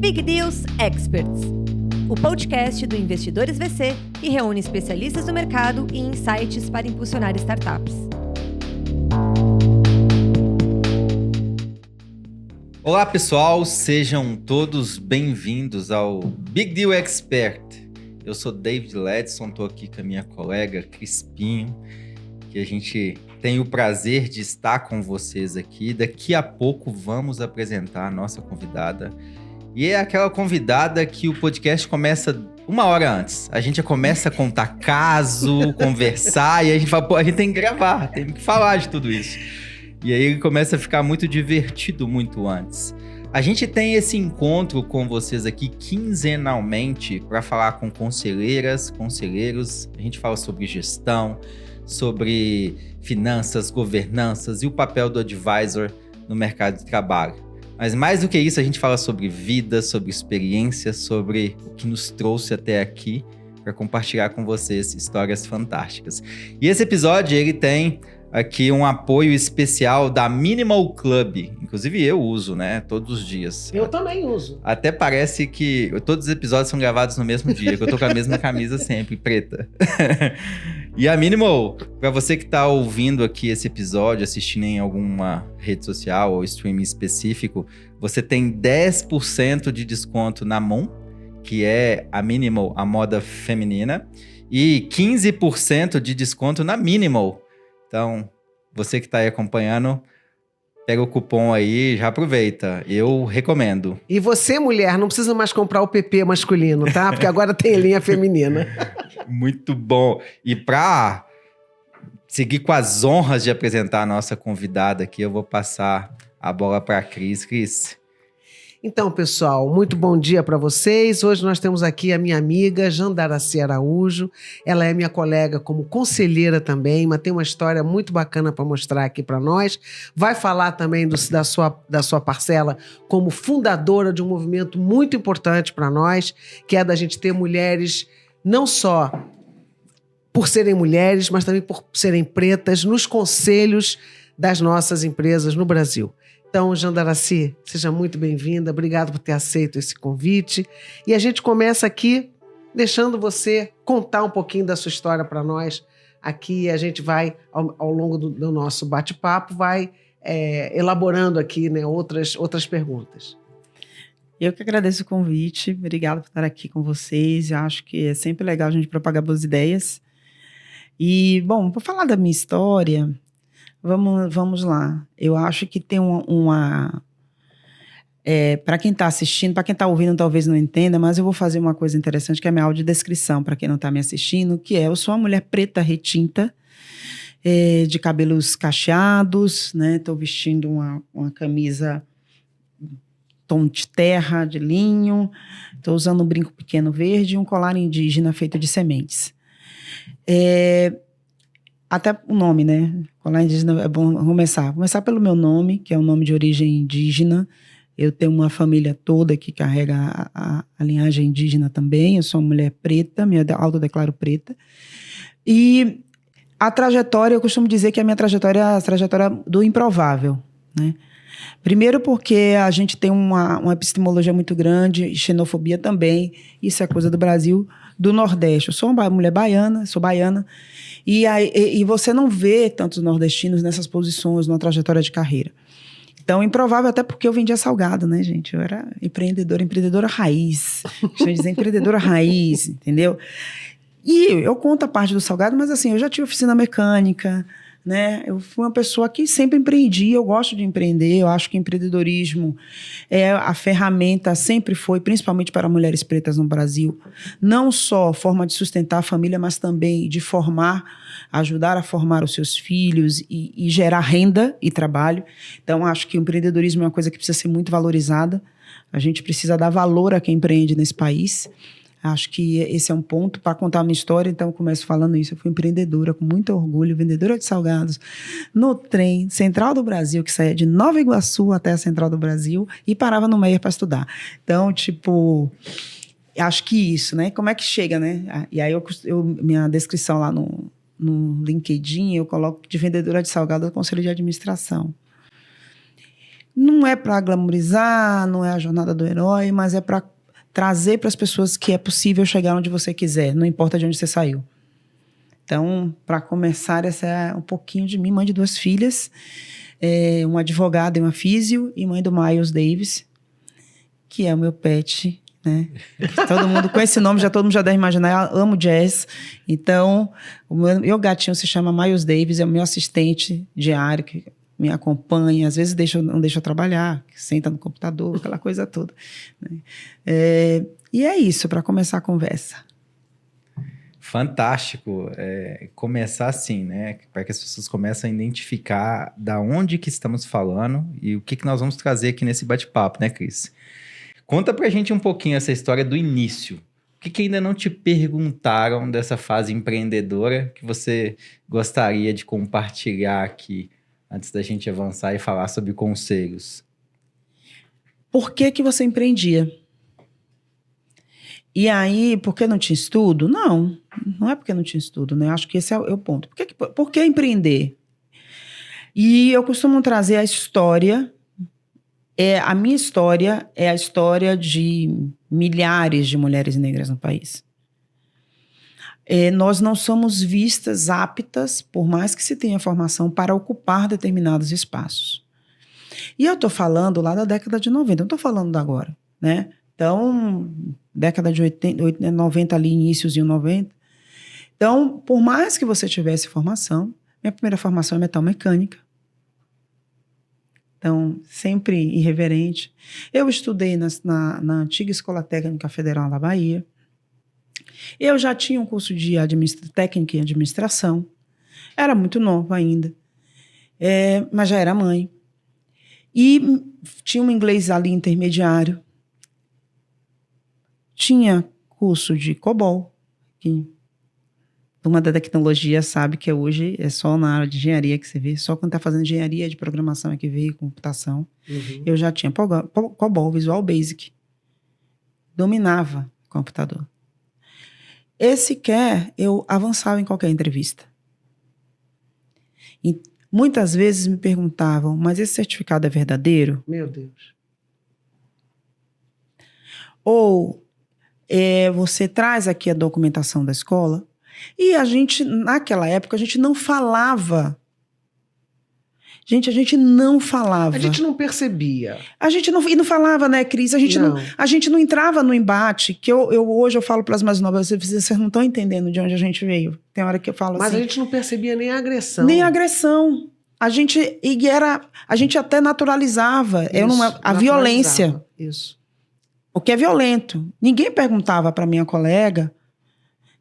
Big Deals Experts, o podcast do Investidores VC que reúne especialistas do mercado e insights para impulsionar startups. Olá pessoal, sejam todos bem-vindos ao Big Deal Expert. Eu sou David Ledson, estou aqui com a minha colega Crispinho, que a gente tem o prazer de estar com vocês aqui. Daqui a pouco vamos apresentar a nossa convidada. E é aquela convidada que o podcast começa uma hora antes. A gente já começa a contar caso, conversar, e a gente fala, pô, a gente tem que gravar, tem que falar de tudo isso. E aí começa a ficar muito divertido muito antes. A gente tem esse encontro com vocês aqui quinzenalmente para falar com conselheiras, conselheiros. A gente fala sobre gestão, sobre finanças, governanças e o papel do advisor no mercado de trabalho. Mas mais do que isso, a gente fala sobre vida, sobre experiência, sobre o que nos trouxe até aqui para compartilhar com vocês histórias fantásticas. E esse episódio, ele tem aqui um apoio especial da Minimal Club. Inclusive eu uso, né? Todos os dias. Eu também uso. Até parece que todos os episódios são gravados no mesmo dia, que eu tô com a mesma camisa sempre, preta. E a Minimal, para você que tá ouvindo aqui esse episódio, assistindo em alguma rede social ou streaming específico, você tem 10% de desconto na Mon, que é a Minimal, a moda feminina, e 15% de desconto na Minimal. Então, você que está aí acompanhando, pega o cupom aí e já aproveita. Eu recomendo. E você, mulher, não precisa mais comprar o PP masculino, tá? Porque agora tem linha feminina. Muito bom. E para seguir com as honras de apresentar a nossa convidada aqui, eu vou passar a bola para a Cris. Cris. Então, pessoal, muito bom dia para vocês. Hoje nós temos aqui a minha amiga Jandaracy Araújo. Ela é minha colega como conselheira também, mas tem uma história muito bacana para mostrar aqui para nós. Vai falar também da sua parcela como fundadora de um movimento muito importante para nós, que é da gente ter mulheres não só por serem mulheres, mas também por serem pretas nos conselhos das nossas empresas no Brasil. Então, Jandaracy, seja muito bem-vinda. Obrigado por ter aceito esse convite. E a gente começa aqui deixando você contar um pouquinho da sua história para nós. Aqui a gente vai, ao longo do nosso bate-papo, vai elaborando aqui, né, outras perguntas. Eu que agradeço o convite. Obrigada por estar aqui com vocês. Eu acho que é sempre legal a gente propagar boas ideias. E, bom, para falar da minha história... Vamos lá. Eu acho que tem para quem está assistindo, para quem está ouvindo talvez não entenda, mas eu vou fazer uma coisa interessante que é a minha audiodescrição para quem não está me assistindo, que é: eu sou uma mulher preta retinta, de cabelos cacheados, né? Estou vestindo uma camisa tom de terra, de linho, estou usando um brinco pequeno verde e um colar indígena feito de sementes. Até o nome, né? Colar indígena é bom começar pelo meu nome, que é um nome de origem indígena. Eu tenho uma família toda que carrega a linhagem indígena também. Eu sou uma mulher preta, me autodeclaro preta. E a trajetória, eu costumo dizer que a minha trajetória é a trajetória do improvável, né? Primeiro porque a gente tem uma epistemologia muito grande, e xenofobia também. Isso é coisa do Brasil, do Nordeste. Eu sou uma mulher baiana, sou baiana. E você não vê tantos nordestinos nessas posições, numa trajetória de carreira. Então, improvável até porque eu vendia salgado, né, gente? Eu era empreendedora raiz. Deixa eu dizer, empreendedora raiz, entendeu? E eu conto a parte do salgado, mas assim, eu já tive oficina mecânica, né? Eu fui uma pessoa que sempre empreendi, eu gosto de empreender, eu acho que empreendedorismo é a ferramenta, sempre foi, principalmente para mulheres pretas no Brasil, não só forma de sustentar a família, mas também de ajudar a formar os seus filhos e gerar renda e trabalho. Então, acho que o empreendedorismo é uma coisa que precisa ser muito valorizada, a gente precisa dar valor a quem empreende nesse país. Acho que esse é um ponto para contar a minha história, então eu começo falando isso. Eu fui empreendedora, com muito orgulho, vendedora de salgados, no trem Central do Brasil, que saía de Nova Iguaçu até a Central do Brasil e parava no Meier para estudar. Então, acho que isso, né? Como é que chega, né? E aí, minha descrição lá no LinkedIn, eu coloco de vendedora de salgado do Conselho de Administração. Não é para glamorizar, não é a jornada do herói, mas é para trazer para as pessoas que é possível chegar onde você quiser, não importa de onde você saiu. Então, para começar, essa é um pouquinho de mim, mãe de 2 filhas, uma advogada e uma físio, e mãe do Miles Davis, que é o meu pet, né? Todo mundo, com esse nome, todo mundo já deve imaginar, eu amo jazz. Então, o meu gatinho se chama Miles Davis, é o meu assistente diário, que me acompanha, às vezes não deixa eu trabalhar, senta no computador, aquela coisa toda. Né? E é isso, para começar a conversa. Fantástico. Começar assim, né? Para que as pessoas comecem a identificar da onde que estamos falando e o que nós vamos trazer aqui nesse bate-papo, né, Cris? Conta pra gente um pouquinho essa história do início. O que ainda não te perguntaram dessa fase empreendedora que você gostaria de compartilhar aqui antes da gente avançar e falar sobre conselhos? Por que você empreendia? E aí, por que não tinha estudo? Não é porque não tinha estudo, né? Acho que esse é o ponto. Por que empreender? E eu costumo trazer a história. A minha história é a história de milhares de mulheres negras no país. Nós não somos vistas aptas, por mais que se tenha formação, para ocupar determinados espaços. E eu estou falando lá da década de 90, não estou falando da agora, né? Então, década de 90 ali, iníciozinho 90. Então, por mais que você tivesse formação, minha primeira formação é metalmecânica. Então, sempre irreverente. Eu estudei na antiga Escola Técnica Federal da Bahia. Eu já tinha um curso de técnica em administração. Era muito nova ainda. Mas já era mãe. E tinha um inglês ali intermediário. Tinha curso de COBOL, que uma da tecnologia sabe que hoje é só na área de engenharia que você vê, só quando está fazendo engenharia de programação é que veio computação. Uhum. Eu já tinha COBOL, Visual Basic. Dominava o computador. Eu avançava em qualquer entrevista. E muitas vezes me perguntavam, mas esse certificado é verdadeiro? Meu Deus. Ou você traz aqui a documentação da escola? E naquela época, a gente não falava. A gente não falava. A gente não percebia. A gente não falava, né, Cris? A gente não entrava no embate, que hoje eu falo para as mais novas, vocês não estão entendendo de onde a gente veio. Tem hora que eu falo Mas assim... Mas a gente não percebia nem a agressão. Nem a agressão. A gente até naturalizava. A violência. Isso. O que é violento. Ninguém perguntava para minha colega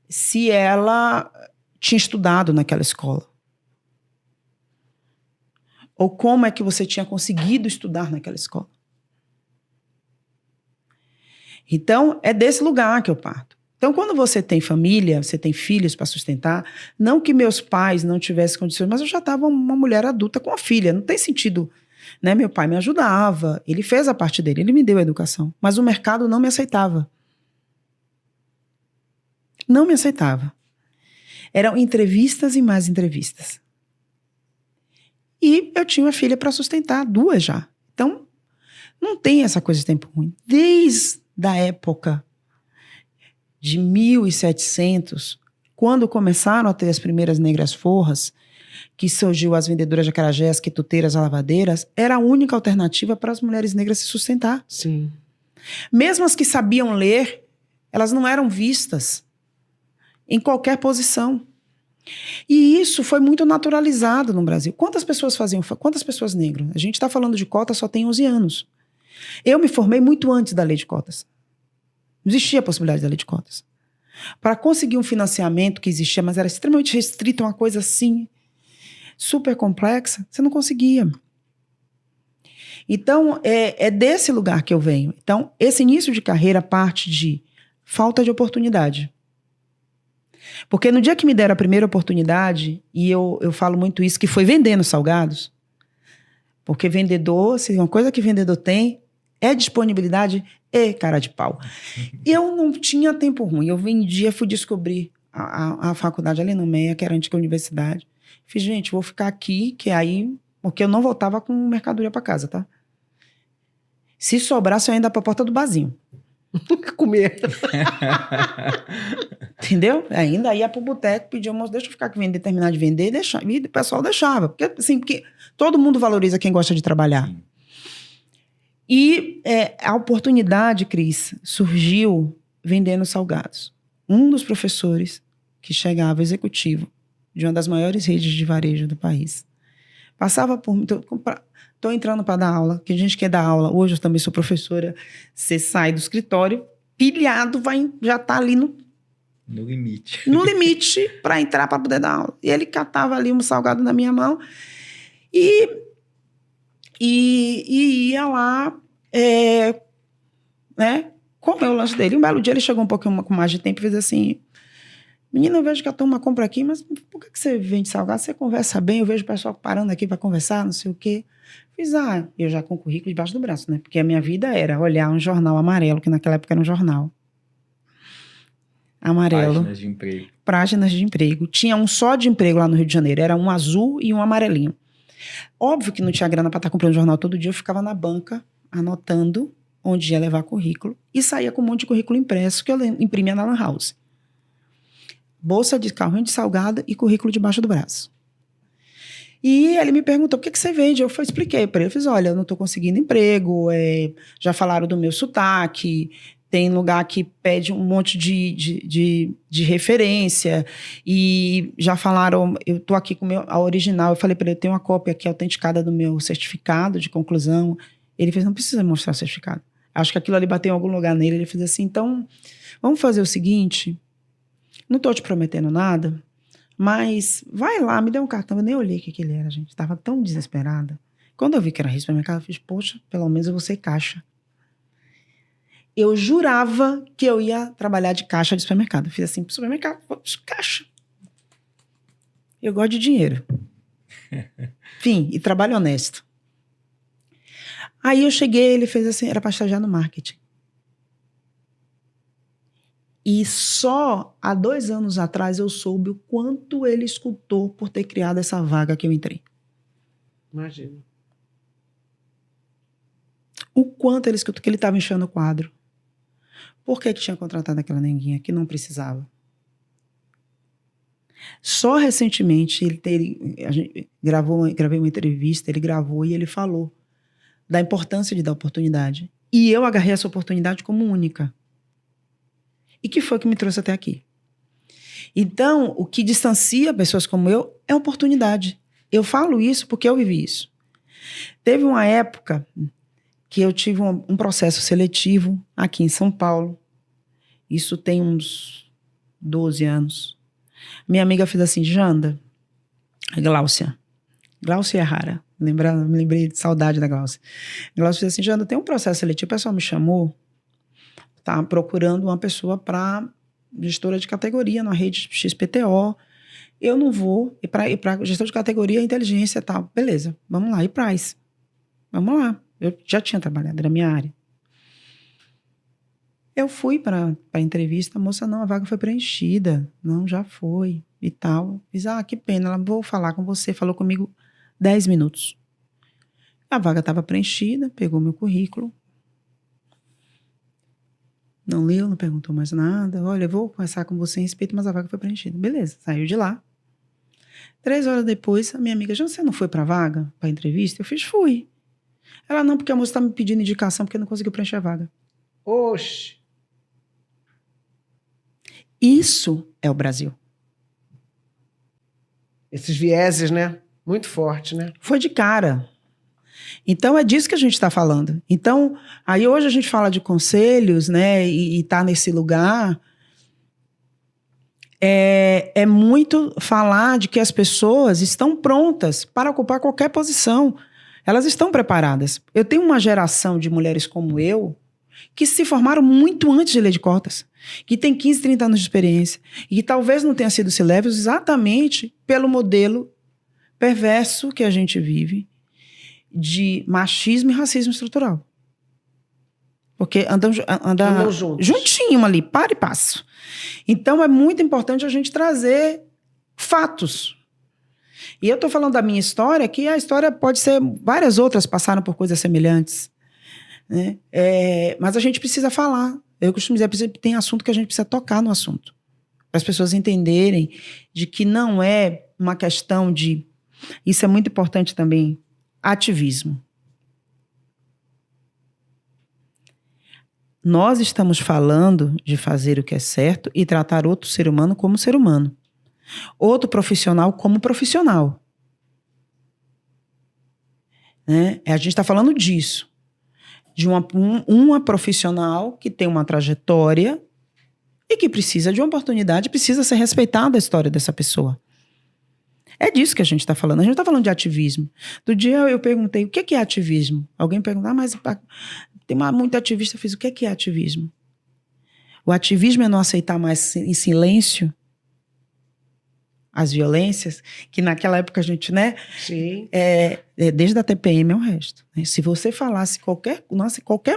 se ela tinha estudado naquela escola. Ou como é que você tinha conseguido estudar naquela escola. Então, é desse lugar que eu parto. Então, quando você tem família, você tem filhos para sustentar, não que meus pais não tivessem condições, mas eu já estava uma mulher adulta com uma filha, não tem sentido, né? Meu pai me ajudava, ele fez a parte dele, ele me deu a educação, mas o mercado não me aceitava. Não me aceitava. Eram entrevistas e mais entrevistas. E eu tinha uma filha para sustentar, 2 já. Então, não tem essa coisa de tempo ruim. Desde a época de 1700, quando começaram a ter as primeiras negras forras, que surgiu as vendedoras de acarajé, as quituteiras, as lavadeiras, era a única alternativa para as mulheres negras se sustentar. Sim. Mesmo as que sabiam ler, elas não eram vistas em qualquer posição. E isso foi muito naturalizado no Brasil. Quantas pessoas negras? A gente está falando de cotas só tem 11 anos. Eu me formei muito antes da lei de cotas. Não existia a possibilidade da lei de cotas. Para conseguir um financiamento que existia, mas era extremamente restrito, uma coisa assim, super complexa, você não conseguia. Então, é desse lugar que eu venho. Então, esse início de carreira parte de falta de oportunidade. Porque no dia que me deram a primeira oportunidade, e eu falo muito isso, que foi vendendo salgados, porque vendedor, se uma coisa que vendedor tem, é disponibilidade e cara de pau. Eu não tinha tempo ruim, eu vendia, fui descobrir a faculdade ali no MEA, que era a antiga universidade. Fiz, gente, vou ficar aqui, que aí... Porque eu não voltava com mercadoria para casa, tá? Se sobrasse, eu ia andar pra porta do barzinho. Comer. Entendeu? Ainda ia pro boteco, pedia, moço, deixa eu ficar aqui, terminar de vender, e o pessoal deixava. Porque todo mundo valoriza quem gosta de trabalhar. Sim. E a oportunidade, Cris, surgiu vendendo salgados. Um dos professores que chegava, executivo, de uma das maiores redes de varejo do país, passava por mim, estou entrando para dar aula, que a gente quer dar aula, hoje eu também sou professora, você sai do escritório, pilhado, já está ali no limite. No limite para entrar para poder dar aula. E ele catava ali um salgado na minha mão e ia lá, né, comer o lanche dele. Um belo dia ele chegou um pouquinho com mais de tempo e fez assim: menina, eu vejo que a turma compra aqui, mas por que você vende salgado? Você conversa bem, eu vejo o pessoal parando aqui para conversar, não sei o quê. Fiz, eu já com o currículo debaixo do braço, né? Porque a minha vida era olhar um jornal amarelo, que naquela época era um jornal amarelo. Páginas de emprego. Páginas de emprego. Tinha um só de emprego lá no Rio de Janeiro, era um azul e um amarelinho. Óbvio que não tinha grana para estar comprando jornal todo dia, eu ficava na banca anotando onde ia levar currículo e saía com um monte de currículo impresso que eu imprimia na Lan House. Bolsa de carrinho de salgado e currículo debaixo do braço. E ele me perguntou, por que você vende? Eu expliquei para ele, eu fiz, olha, eu não estou conseguindo emprego, já falaram do meu sotaque, tem lugar que pede um monte de referência, e já falaram, eu estou aqui com a original, eu falei para ele, eu tenho uma cópia aqui autenticada do meu certificado de conclusão. Ele fez, não precisa mostrar o certificado. Acho que aquilo ali bateu em algum lugar nele, ele fez assim, então, vamos fazer o seguinte, não estou te prometendo nada, mas vai lá, me dê um cartão. Eu nem olhei o que ele era, gente. Estava tão desesperada. Quando eu vi que era rede de supermercado, eu fiz, poxa, pelo menos eu vou ser caixa. Eu jurava que eu ia trabalhar de caixa de supermercado. Eu fiz assim, supermercado, caixa. Eu gosto de dinheiro. Enfim, e trabalho honesto. Aí eu cheguei, ele fez assim, era para estagiar no marketing. E só há 2 anos atrás eu soube o quanto ele escutou por ter criado essa vaga que eu entrei. Imagina. O quanto ele escutou que ele estava enchendo o quadro. Por que tinha contratado aquela neguinha que não precisava? Só recentemente gravei uma entrevista, ele gravou e ele falou da importância de dar oportunidade. E eu agarrei essa oportunidade como única. E que foi que me trouxe até aqui. Então, o que distancia pessoas como eu é oportunidade. Eu falo isso porque eu vivi isso. Teve uma época que eu tive um processo seletivo aqui em São Paulo. Isso tem uns 12 anos. Minha amiga fez assim, Janda, Gláucia é rara. Me lembrei de saudade da Gláucia. Gláucia fez assim, Janda, tem um processo seletivo, o pessoal me chamou, tá procurando uma pessoa para gestora de categoria na rede XPTO. Eu não vou, e para gestor de categoria, inteligência e tal. Beleza, vamos lá, e price? Vamos lá. Eu já tinha trabalhado, era a minha área. Eu fui para a entrevista, a moça, não, a vaga foi preenchida. Não, já foi e tal. Fiz, que pena, ela, vou falar com você. Falou comigo 10 minutos. A vaga estava preenchida, pegou meu currículo. Não leu, não perguntou mais nada. Olha, eu vou conversar com você em respeito, mas a vaga foi preenchida. Beleza, saiu de lá. 3 horas depois, a minha amiga, já você não foi para a vaga, para a entrevista? Eu fiz, fui. Ela, não, porque a moça está me pedindo indicação porque não conseguiu preencher a vaga. Oxe. Isso é o Brasil. Esses vieses, né? Muito forte, né? Foi de cara. Então, é disso que a gente está falando. Então, aí hoje a gente fala de conselhos, né? E tá nesse lugar. É muito falar de que as pessoas estão prontas para ocupar qualquer posição. Elas estão preparadas. Eu tenho uma geração de mulheres como eu que se formaram muito antes de Lei de Cotas, que tem 15, 30 anos de experiência e que talvez não tenha sido cileves exatamente pelo modelo perverso que a gente vive de machismo e racismo estrutural. Porque andam juntinho ali, para e passo. Então, é muito importante a gente trazer fatos. E eu estou falando da minha história, que a história pode ser... Várias outras passaram por coisas semelhantes. né? Mas a gente precisa falar. Eu costumo dizer, tem assunto que a gente precisa tocar no assunto. Para as pessoas entenderem de que não é uma questão de... Isso é muito importante também, ativismo. Nós estamos falando de fazer o que é certo e tratar outro ser humano como ser humano. Outro profissional como profissional. Né? A gente está falando disso. De uma profissional que tem uma trajetória e que precisa de uma oportunidade, precisa ser respeitada a história dessa pessoa. É disso que a gente está falando. A gente não está falando de ativismo. Do dia eu perguntei, o que é ativismo? Alguém perguntou, mas tem muito ativista. Eu fiz, o que é ativismo? O ativismo é não aceitar mais em silêncio as violências, que naquela época a gente, né? Sim. Desde a TPM ao resto. Né? Se você falasse qualquer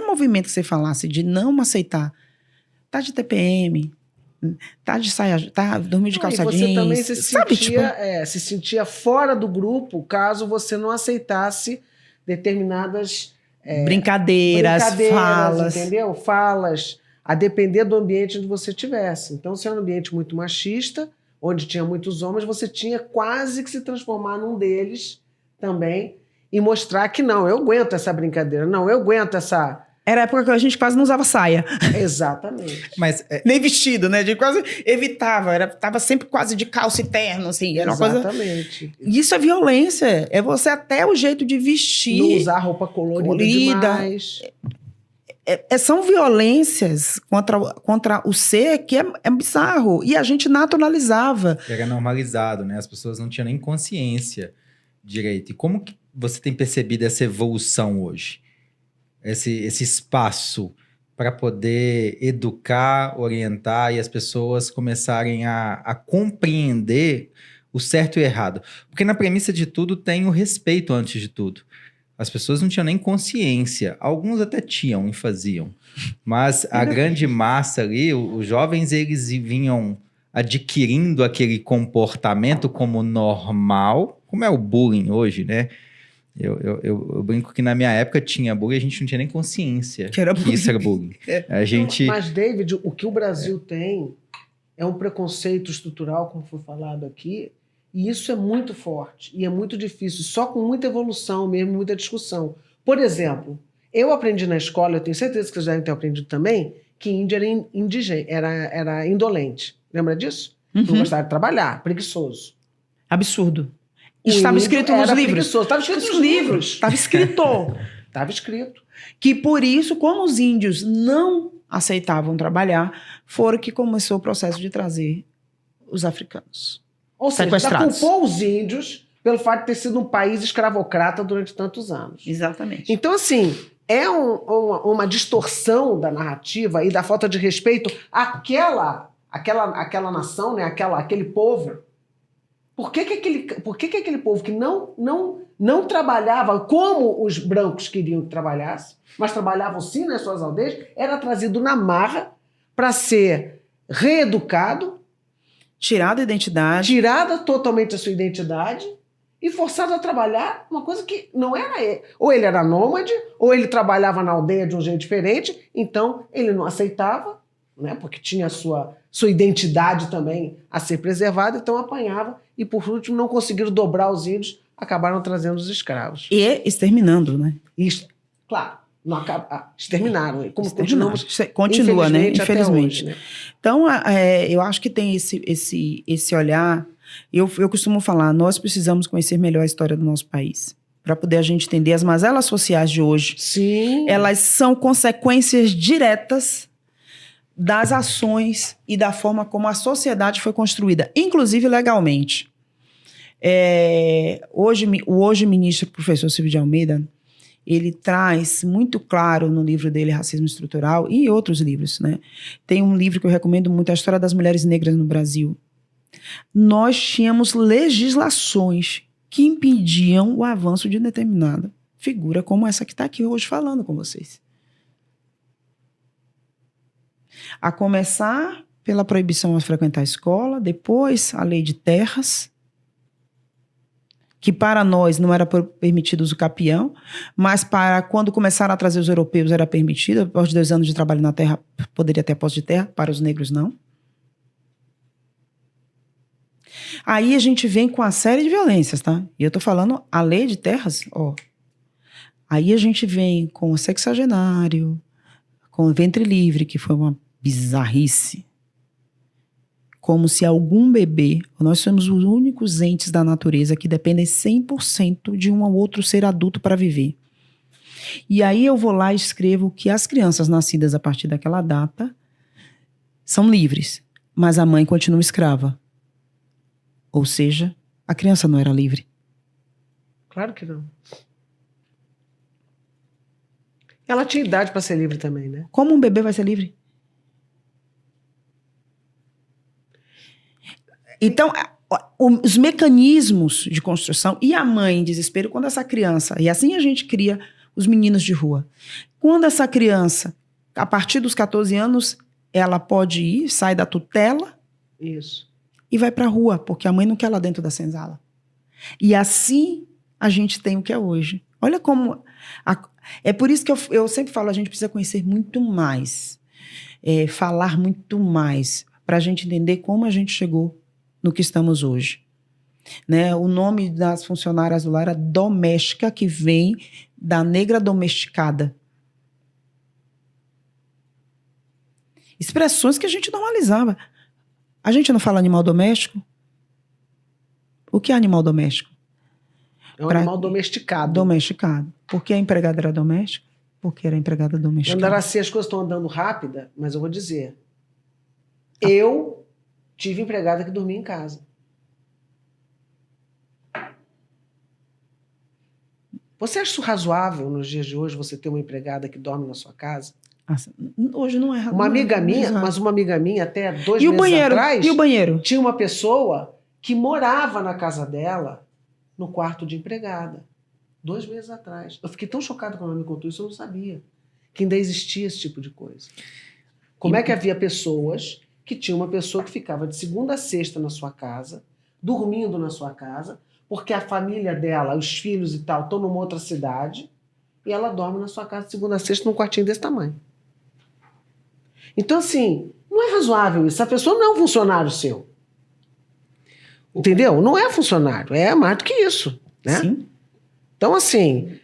movimento que você falasse de não aceitar, tá de TPM, tá de saia, tá dormindo de calça jeans. Você também se sabe, sentia, se sentia fora do grupo caso você não aceitasse determinadas brincadeiras, falas. Entendeu? Falas, a depender do ambiente onde você estivesse. Então, se era um ambiente muito machista, onde tinha muitos homens, você tinha quase que se transformar num deles também e mostrar que não, eu aguento essa brincadeira, não, eu aguento essa... Era a época que a gente quase não usava saia. Exatamente. Mas nem vestido, né? A gente quase evitava, tava sempre quase de calça e terno, assim. Era exatamente. Uma coisa... Isso é violência. É você até o jeito de vestir. Não usar roupa colorida demais. São violências contra o ser que é bizarro. E a gente naturalizava. Era normalizado, né? As pessoas não tinham nem consciência direito. E como que você tem percebido essa evolução hoje? Esse espaço para poder educar, orientar e as pessoas começarem a compreender o certo e o errado. Porque na premissa de tudo tem o respeito antes de tudo. As pessoas não tinham nem consciência. Alguns até tinham e faziam. Mas a grande massa ali, os jovens, eles vinham adquirindo aquele comportamento como normal, como é o bullying hoje, né? Eu brinco que na minha época tinha bullying, a gente não tinha nem consciência que era bullying. Isso era bullying. A gente... Mas, David, o que o Brasil tem é um preconceito estrutural, como foi falado aqui, e isso é muito forte e é muito difícil, só com muita evolução mesmo, muita discussão. Por exemplo, eu aprendi na escola, eu tenho certeza que vocês devem ter aprendido também, que índio era indigente, era indolente. Lembra disso? Uhum. Não gostava de trabalhar, preguiçoso. Absurdo. Estava escrito nos livros. Estava escrito nos livros. Estava escrito. Estava escrito. Que por isso, como os índios não aceitavam trabalhar, foram que começou o processo de trazer os africanos. Ou seja, sequestrados. culpou os índios pelo fato de ter sido um país escravocrata durante tantos anos. Exatamente. Então, assim, é uma distorção da narrativa e da falta de respeito àquela nação, né? Aquele povo. Por que aquele povo que não trabalhava como os brancos queriam que trabalhasse, mas trabalhavam sim nas suas aldeias, era trazido na marra para ser reeducado, tirada tirada totalmente a sua identidade e forçado a trabalhar uma coisa que não era ele. Ou ele era nômade, ou ele trabalhava na aldeia de um jeito diferente, então ele não aceitava, né, porque tinha a sua identidade também a ser preservada, então apanhava e, por último, não conseguiram dobrar os índios, acabaram trazendo os escravos. E exterminando, né? Claro, não exterminaram. Como continua, né? Infelizmente. Hoje, né? Então, eu acho que tem esse olhar. Eu costumo falar, nós precisamos conhecer melhor a história do nosso país, para poder a gente entender as mazelas sociais de hoje. Sim. Elas são consequências diretas das ações e da forma como a sociedade foi construída, inclusive legalmente. O hoje ministro professor Silvio de Almeida, ele traz muito claro no livro dele, Racismo Estrutural, e em outros livros, né? Tem um livro que eu recomendo muito, A História das Mulheres Negras no Brasil. Nós tínhamos legislações que impediam o avanço de determinada figura, como essa que está aqui hoje falando com vocês. A começar pela proibição de frequentar a escola, depois a lei de terras, que para nós não era permitido uso capião, mas para quando começaram a trazer os europeus era permitido. Após 2 anos de trabalho na terra, poderia ter posse de terra, para os negros não. Aí a gente vem com a série de violências, tá? E eu tô falando a lei de terras, ó. Aí a gente vem com o sexagenário, com o ventre livre, que foi uma bizarrice. Como se algum bebê, nós somos os únicos entes da natureza que dependem 100% de um ou outro ser adulto para viver. E aí eu vou lá e escrevo que as crianças nascidas a partir daquela data são livres, mas a mãe continua escrava. Ou seja, a criança não era livre. Claro que não. Ela tinha idade para ser livre também, né? Como um bebê vai ser livre? Então, os mecanismos de construção e a mãe em desespero quando essa criança, e assim a gente cria os meninos de rua. Quando essa criança, a partir dos 14 anos, ela pode ir, sai da tutela. Isso. E vai para a rua, porque a mãe não quer lá dentro da senzala. E assim a gente tem o que é hoje. Olha como... É por isso que eu sempre falo, a gente precisa conhecer muito mais, falar muito mais, para a gente entender como a gente chegou no que estamos hoje. Né? O nome das funcionárias do lar era doméstica, que vem da negra domesticada. Expressões que a gente normalizava. A gente não fala animal doméstico? O que é animal doméstico? É um animal domesticado. Domesticado. Por que a empregada era doméstica? Porque era empregada domesticada. Andar assim, as coisas estão andando rápida, mas eu vou dizer. Eu tive empregada que dormia em casa. Você acha isso razoável nos dias de hoje, você ter uma empregada que dorme na sua casa? Hoje não é razoável. Uma amiga minha, mas uma amiga minha até 2 meses banheiro? Atrás... E o banheiro? Tinha uma pessoa que morava na casa dela, no quarto de empregada. 2 meses atrás. Eu fiquei tão chocada quando ela me contou isso, eu não sabia que ainda existia esse tipo de coisa. Como é que havia pessoas que tinha uma pessoa que ficava de segunda a sexta na sua casa, dormindo na sua casa, porque a família dela, os filhos e tal, estão numa outra cidade, e ela dorme na sua casa de segunda a sexta num quartinho desse tamanho. Então, assim, não é razoável isso. A pessoa não é um funcionário seu. Entendeu? Não é funcionário. É mais do que isso. Né? Sim. Então, assim,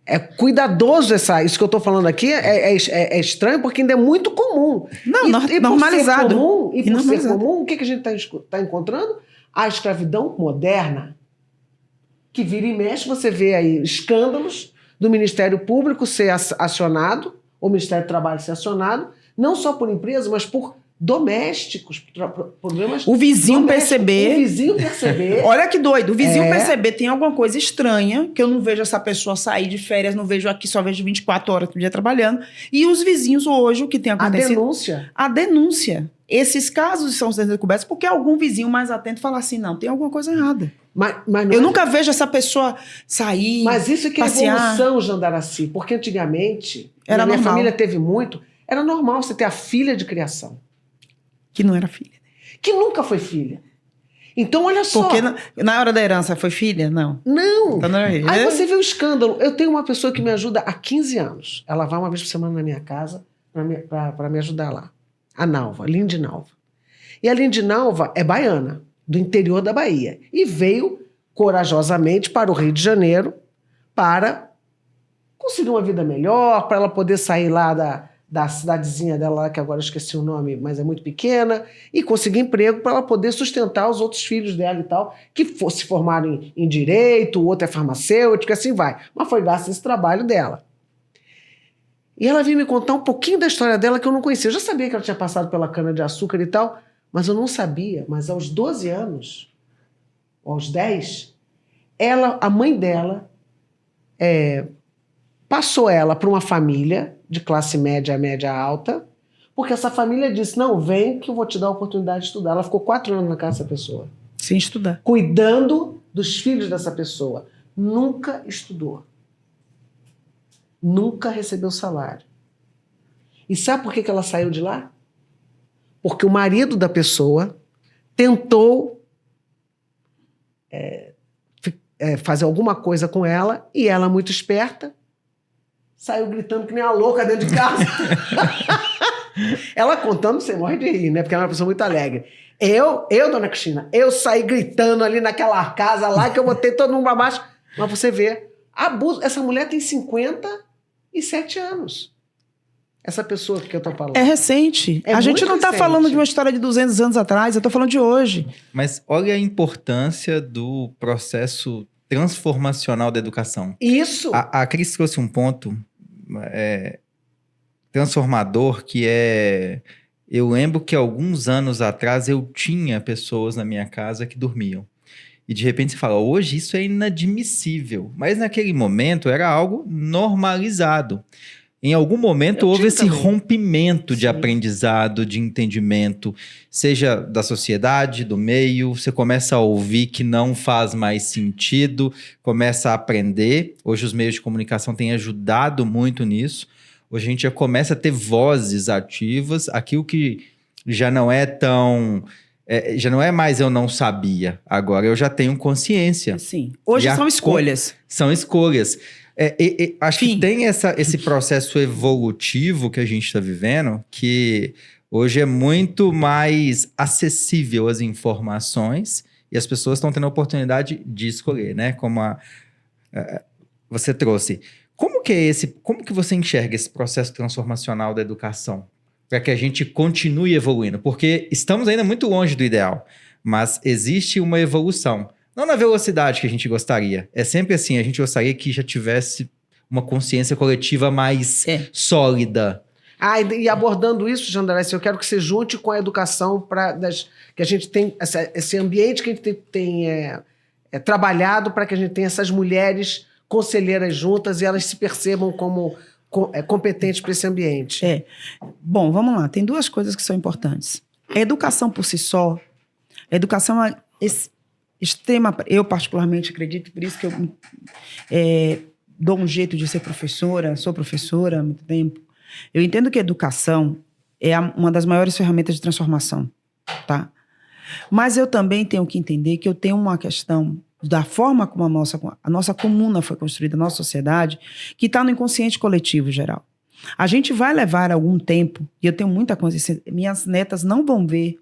é cuidadoso isso que eu estou falando aqui. É estranho porque ainda é muito comum. Não, normalizado. Por ser comum, o que a gente está encontrando? A escravidão moderna. Que vira e mexe, você vê aí escândalos do Ministério Público ser acionado, ou o Ministério do Trabalho ser acionado, não só por empresa, mas por domésticos, problemas. O vizinho domésticos. perceber. O vizinho perceber. Olha que doido. O vizinho perceber tem alguma coisa estranha, que eu não vejo essa pessoa sair de férias, não vejo aqui, só vejo 24 horas por dia trabalhando. E os vizinhos hoje, o que tem acontecido? A denúncia. Esses casos são sendo descobertos porque algum vizinho mais atento fala assim, não, tem alguma coisa errada. Mas eu nunca vejo essa pessoa sair, Mas isso é que passear. É evolução, Jandaraci, porque antigamente, era minha normal. Família teve muito, era normal você ter a filha de criação. Que não era filha. Que nunca foi filha. Então, olha só. Porque na hora da herança foi filha? Não. Não. Então, não é. Aí você vê o escândalo. Eu tenho uma pessoa que me ajuda há 15 anos. Ela vai uma vez por semana na minha casa para me ajudar lá. A Nalva, Lindinalva. E a Lindinalva é baiana, do interior da Bahia. E veio corajosamente para o Rio de Janeiro para conseguir uma vida melhor, para ela poder sair lá da cidadezinha dela, que agora eu esqueci o nome, mas é muito pequena, e conseguir emprego para ela poder sustentar os outros filhos dela e tal, que se formaram em direito, o outro é farmacêutico, assim vai. Mas foi graças a esse trabalho dela. E ela veio me contar um pouquinho da história dela que eu não conhecia. Eu já sabia que ela tinha passado pela cana-de-açúcar e tal, mas eu não sabia. Mas aos 12 anos, aos 10, a mãe dela passou ela para uma família de classe média alta, porque essa família disse, não, vem que eu vou te dar a oportunidade de estudar. Ela ficou 4 anos na casa dessa pessoa. Sem estudar. Cuidando dos filhos dessa pessoa. Nunca estudou. Nunca recebeu salário. E sabe por que ela saiu de lá? Porque o marido da pessoa tentou fazer alguma coisa com ela, e ela, muito esperta, saiu gritando que nem a louca dentro de casa. Ela contando, você morre de rir, né? Porque ela é uma pessoa muito alegre. Eu, dona Cristina, eu saí gritando ali naquela casa lá, que eu botei todo mundo pra baixo. Mas você vê, abuso. Essa mulher tem 57 anos. Essa pessoa que eu tô falando. É recente. É a gente muito não está recente. falando de uma história de 200 anos atrás, eu estou falando de hoje. Mas olha a importância do processo transformacional da educação. Isso. A Cris trouxe um ponto transformador que é... Eu lembro que alguns anos atrás eu tinha pessoas na minha casa que dormiam. E de repente você fala, hoje isso é inadmissível. Mas naquele momento era algo normalizado. Em algum momento houve esse rompimento de aprendizado, de entendimento, seja da sociedade, do meio, você começa a ouvir que não faz mais sentido, começa a aprender. Hoje os meios de comunicação têm ajudado muito nisso. Hoje a gente já começa a ter vozes ativas, aquilo que já não é tão... já não é mais eu não sabia, agora eu já tenho consciência. Sim. Hoje são escolhas. São escolhas. Acho que tem esse processo evolutivo que a gente está vivendo, que hoje é muito mais acessível às informações e as pessoas estão tendo a oportunidade de escolher, né? Como você trouxe. Como que você enxerga esse processo transformacional da educação? Para que a gente continue evoluindo? Porque estamos ainda muito longe do ideal, mas existe uma evolução. Não na velocidade que a gente gostaria. É sempre assim, a gente gostaria que já tivesse uma consciência coletiva mais sólida. E abordando isso, Jandarés, eu quero que você junte com a educação que a gente tem, esse ambiente que a gente tem trabalhado para que a gente tenha essas mulheres conselheiras juntas e elas se percebam como competentes para esse ambiente. Bom, vamos lá. Tem duas coisas que são importantes. A educação por si só, a educação extrema, eu particularmente acredito, por isso que eu dou um jeito de ser professora, sou professora há muito tempo. Eu entendo que a educação é uma das maiores ferramentas de transformação, tá? Mas eu também tenho que entender que eu tenho uma questão da forma como a nossa comuna foi construída, a nossa sociedade, que está no inconsciente coletivo geral. A gente vai levar algum tempo, e eu tenho muita consciência, minhas netas não vão ver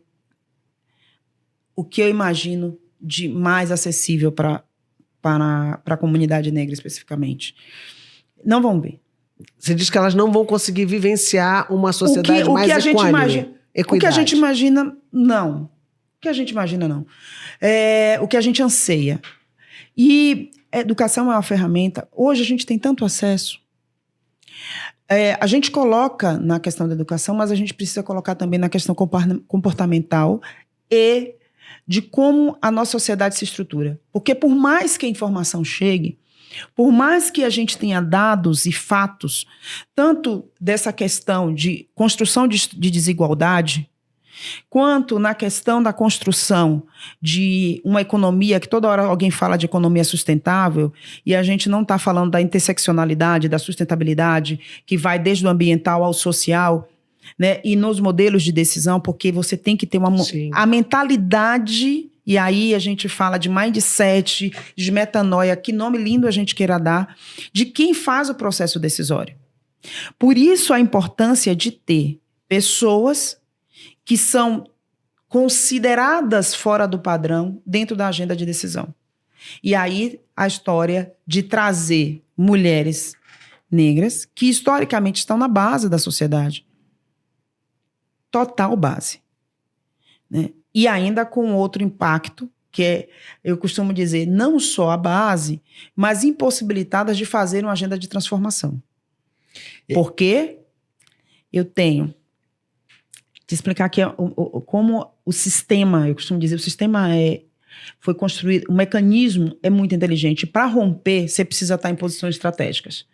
o que eu imagino de mais acessível para a comunidade negra especificamente. Não vão ver. Você diz que elas não vão conseguir vivenciar uma sociedade mais equânime. O que a gente imagina, não. O que a gente imagina, não. O que a gente anseia. E a educação é uma ferramenta. Hoje a gente tem tanto acesso. A gente coloca na questão da educação, mas a gente precisa colocar também na questão comportamental e de como a nossa sociedade se estrutura. Porque por mais que a informação chegue, por mais que a gente tenha dados e fatos, tanto dessa questão de construção de desigualdade, quanto na questão da construção de uma economia, que toda hora alguém fala de economia sustentável, e a gente não está falando da interseccionalidade, da sustentabilidade, que vai desde o ambiental ao social, né? E nos modelos de decisão, porque você tem que ter a mentalidade, e aí a gente fala de mindset, de metanoia, que nome lindo a gente queira dar, de quem faz o processo decisório. Por isso a importância de ter pessoas que são consideradas fora do padrão dentro da agenda de decisão. E aí a história de trazer mulheres negras que historicamente estão na base da sociedade. Total base. Né? E ainda com outro impacto, que é, eu costumo dizer, não só a base, mas impossibilitadas de fazer uma agenda de transformação. Porque eu tenho... Te explicar aqui como o sistema, eu costumo dizer, o sistema foi construído, o mecanismo é muito inteligente. Para romper, você precisa estar em posições estratégicas.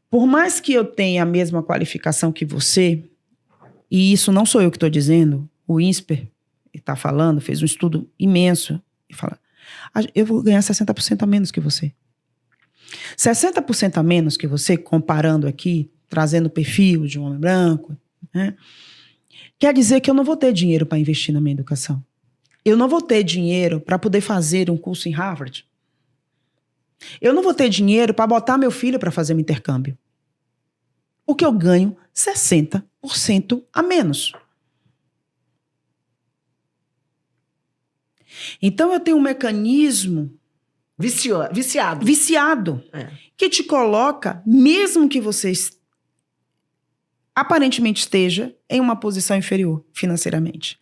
Por mais que eu tenha a mesma qualificação que você, e isso não sou eu que estou dizendo, o INSPER está falando, fez um estudo imenso, e fala, eu vou ganhar 60% a menos que você. 60% a menos que você, comparando aqui, trazendo o perfil de um homem branco, né? Quer dizer que eu não vou ter dinheiro para investir na minha educação. Eu não vou ter dinheiro para poder fazer um curso em Harvard. Eu não vou ter dinheiro para botar meu filho para fazer um intercâmbio. Porque eu ganho 60% a menos. Então, eu tenho um mecanismo viciado que te coloca, mesmo que você aparentemente esteja em uma posição inferior financeiramente.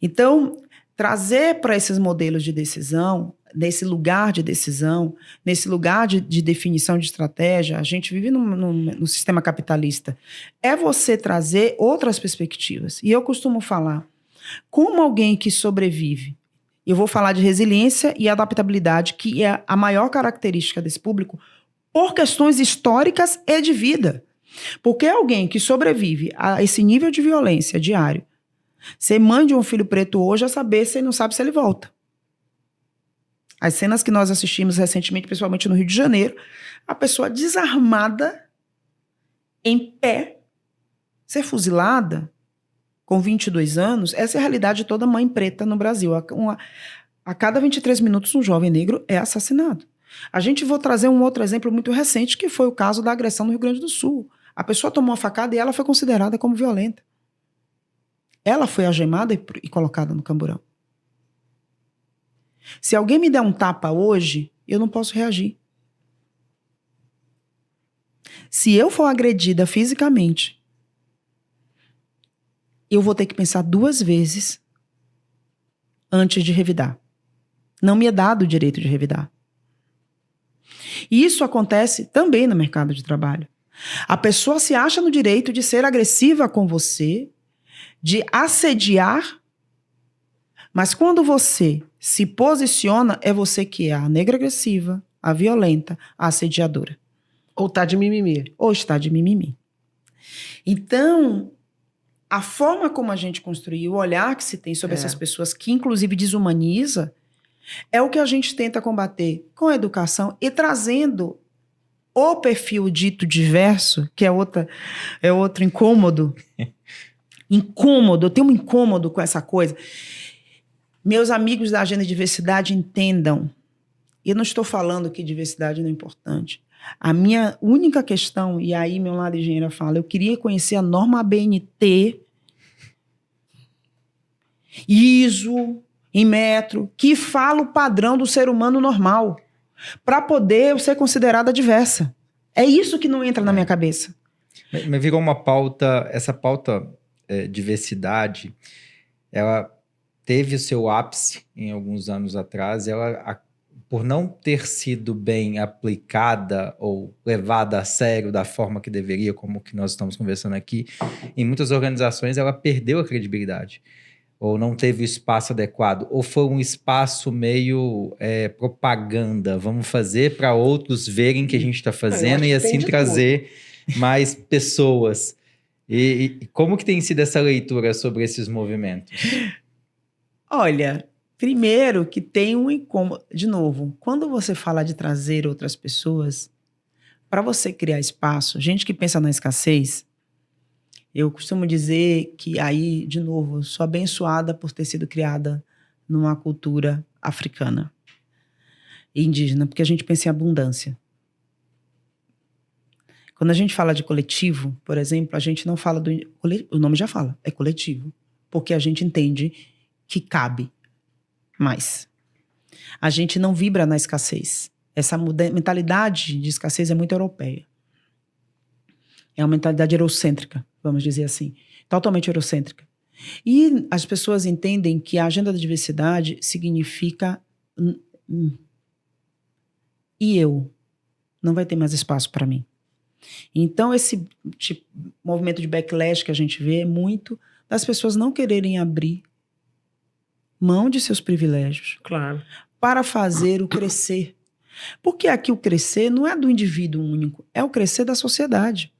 Então, trazer para esses modelos de decisão, nesse lugar de decisão, nesse lugar de definição de estratégia, a gente vive no sistema capitalista, é você trazer outras perspectivas. E eu costumo falar, como alguém que sobrevive, eu vou falar de resiliência e adaptabilidade, que é a maior característica desse público, por questões históricas e de vida. Porque alguém que sobrevive a esse nível de violência diário, ser mãe de um filho preto hoje, é saber se ele não sabe se ele volta. As cenas que nós assistimos recentemente, principalmente no Rio de Janeiro, a pessoa desarmada, em pé, ser fuzilada, com 22 anos, essa é a realidade de toda mãe preta no Brasil. A cada 23 minutos, um jovem negro é assassinado. A gente vou trazer um outro exemplo muito recente, que foi o caso da agressão no Rio Grande do Sul. A pessoa tomou uma facada e ela foi considerada como violenta. Ela foi algemada e colocada no camburão. Se alguém me der um tapa hoje, eu não posso reagir. Se eu for agredida fisicamente, eu vou ter que pensar 2 vezes antes de revidar. Não me é dado o direito de revidar. E isso acontece também no mercado de trabalho. A pessoa se acha no direito de ser agressiva com você, de assediar, mas quando você se posiciona, é você que é a negra agressiva, a violenta, a assediadora. Ou tá de mimimi. Ou está de mimimi. Então, a forma como a gente construiu, o olhar que se tem sobre essas pessoas, que inclusive desumaniza, é o que a gente tenta combater com a educação e trazendo o perfil dito diverso, que é outro incômodo. Incômodo, eu tenho um incômodo com essa coisa. Meus amigos da Agenda de Diversidade entendam, eu não estou falando que diversidade não é importante. A minha única questão, e aí meu lado engenheiro fala, eu queria conhecer a norma ABNT, ISO, em metro, que fala o padrão do ser humano normal, para poder ser considerada diversa. É isso que não entra na minha cabeça. Mas virou uma pauta, essa pauta diversidade, ela teve o seu ápice em alguns anos atrás, ela, por não ter sido bem aplicada ou levada a sério da forma que deveria, como que nós estamos conversando aqui, em muitas organizações ela perdeu a credibilidade, ou não teve o espaço adequado, ou foi um espaço meio propaganda, vamos fazer para outros verem que a gente está fazendo e assim trazer mais pessoas. E como que tem sido essa leitura sobre esses movimentos? Olha, primeiro que tem um incômodo. De novo, quando você fala de trazer outras pessoas, para você criar espaço, gente que pensa na escassez, eu costumo dizer que aí, de novo, eu sou abençoada por ter sido criada numa cultura africana e indígena, porque a gente pensa em abundância. Quando a gente fala de coletivo, por exemplo, a gente não fala do... O nome já fala, é coletivo. Porque a gente entende que cabe mais. A gente não vibra na escassez. Essa mentalidade de escassez é muito europeia. É uma mentalidade eurocêntrica, vamos dizer assim. Totalmente eurocêntrica. E as pessoas entendem que a agenda da diversidade significa... E eu? Não vai ter mais espaço para mim. Então, esse tipo, movimento de backlash que a gente vê é muito das pessoas não quererem abrir mão de seus privilégios, claro, para fazer o crescer. Porque aqui o crescer não é do indivíduo único, é o crescer da sociedade.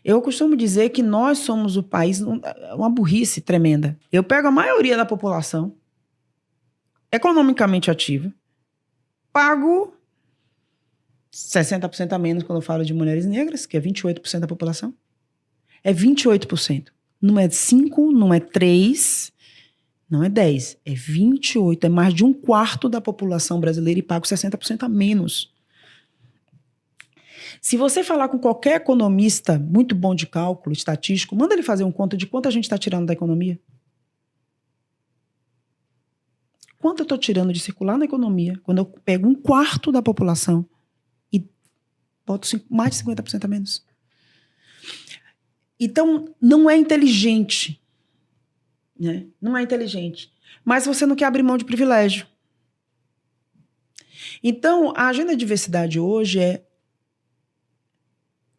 Eu costumo dizer que nós somos o país, uma burrice tremenda. Eu pego a maioria da população, economicamente ativa, pago 60% a menos quando eu falo de mulheres negras, que é 28% da população. É 28%. Não é 5%, não é 3%, Não é 10, é 28. É mais de 1/4 da população brasileira e paga 60% a menos. Se você falar com qualquer economista muito bom de cálculo estatístico, manda ele fazer um conta de quanto a gente está tirando da economia. Quanto eu estou tirando de circular na economia quando eu pego 1/4 da população e boto mais de 50% a menos? Então, não é inteligente. Né? Não é inteligente. Mas você não quer abrir mão de privilégio. Então, a agenda de diversidade hoje é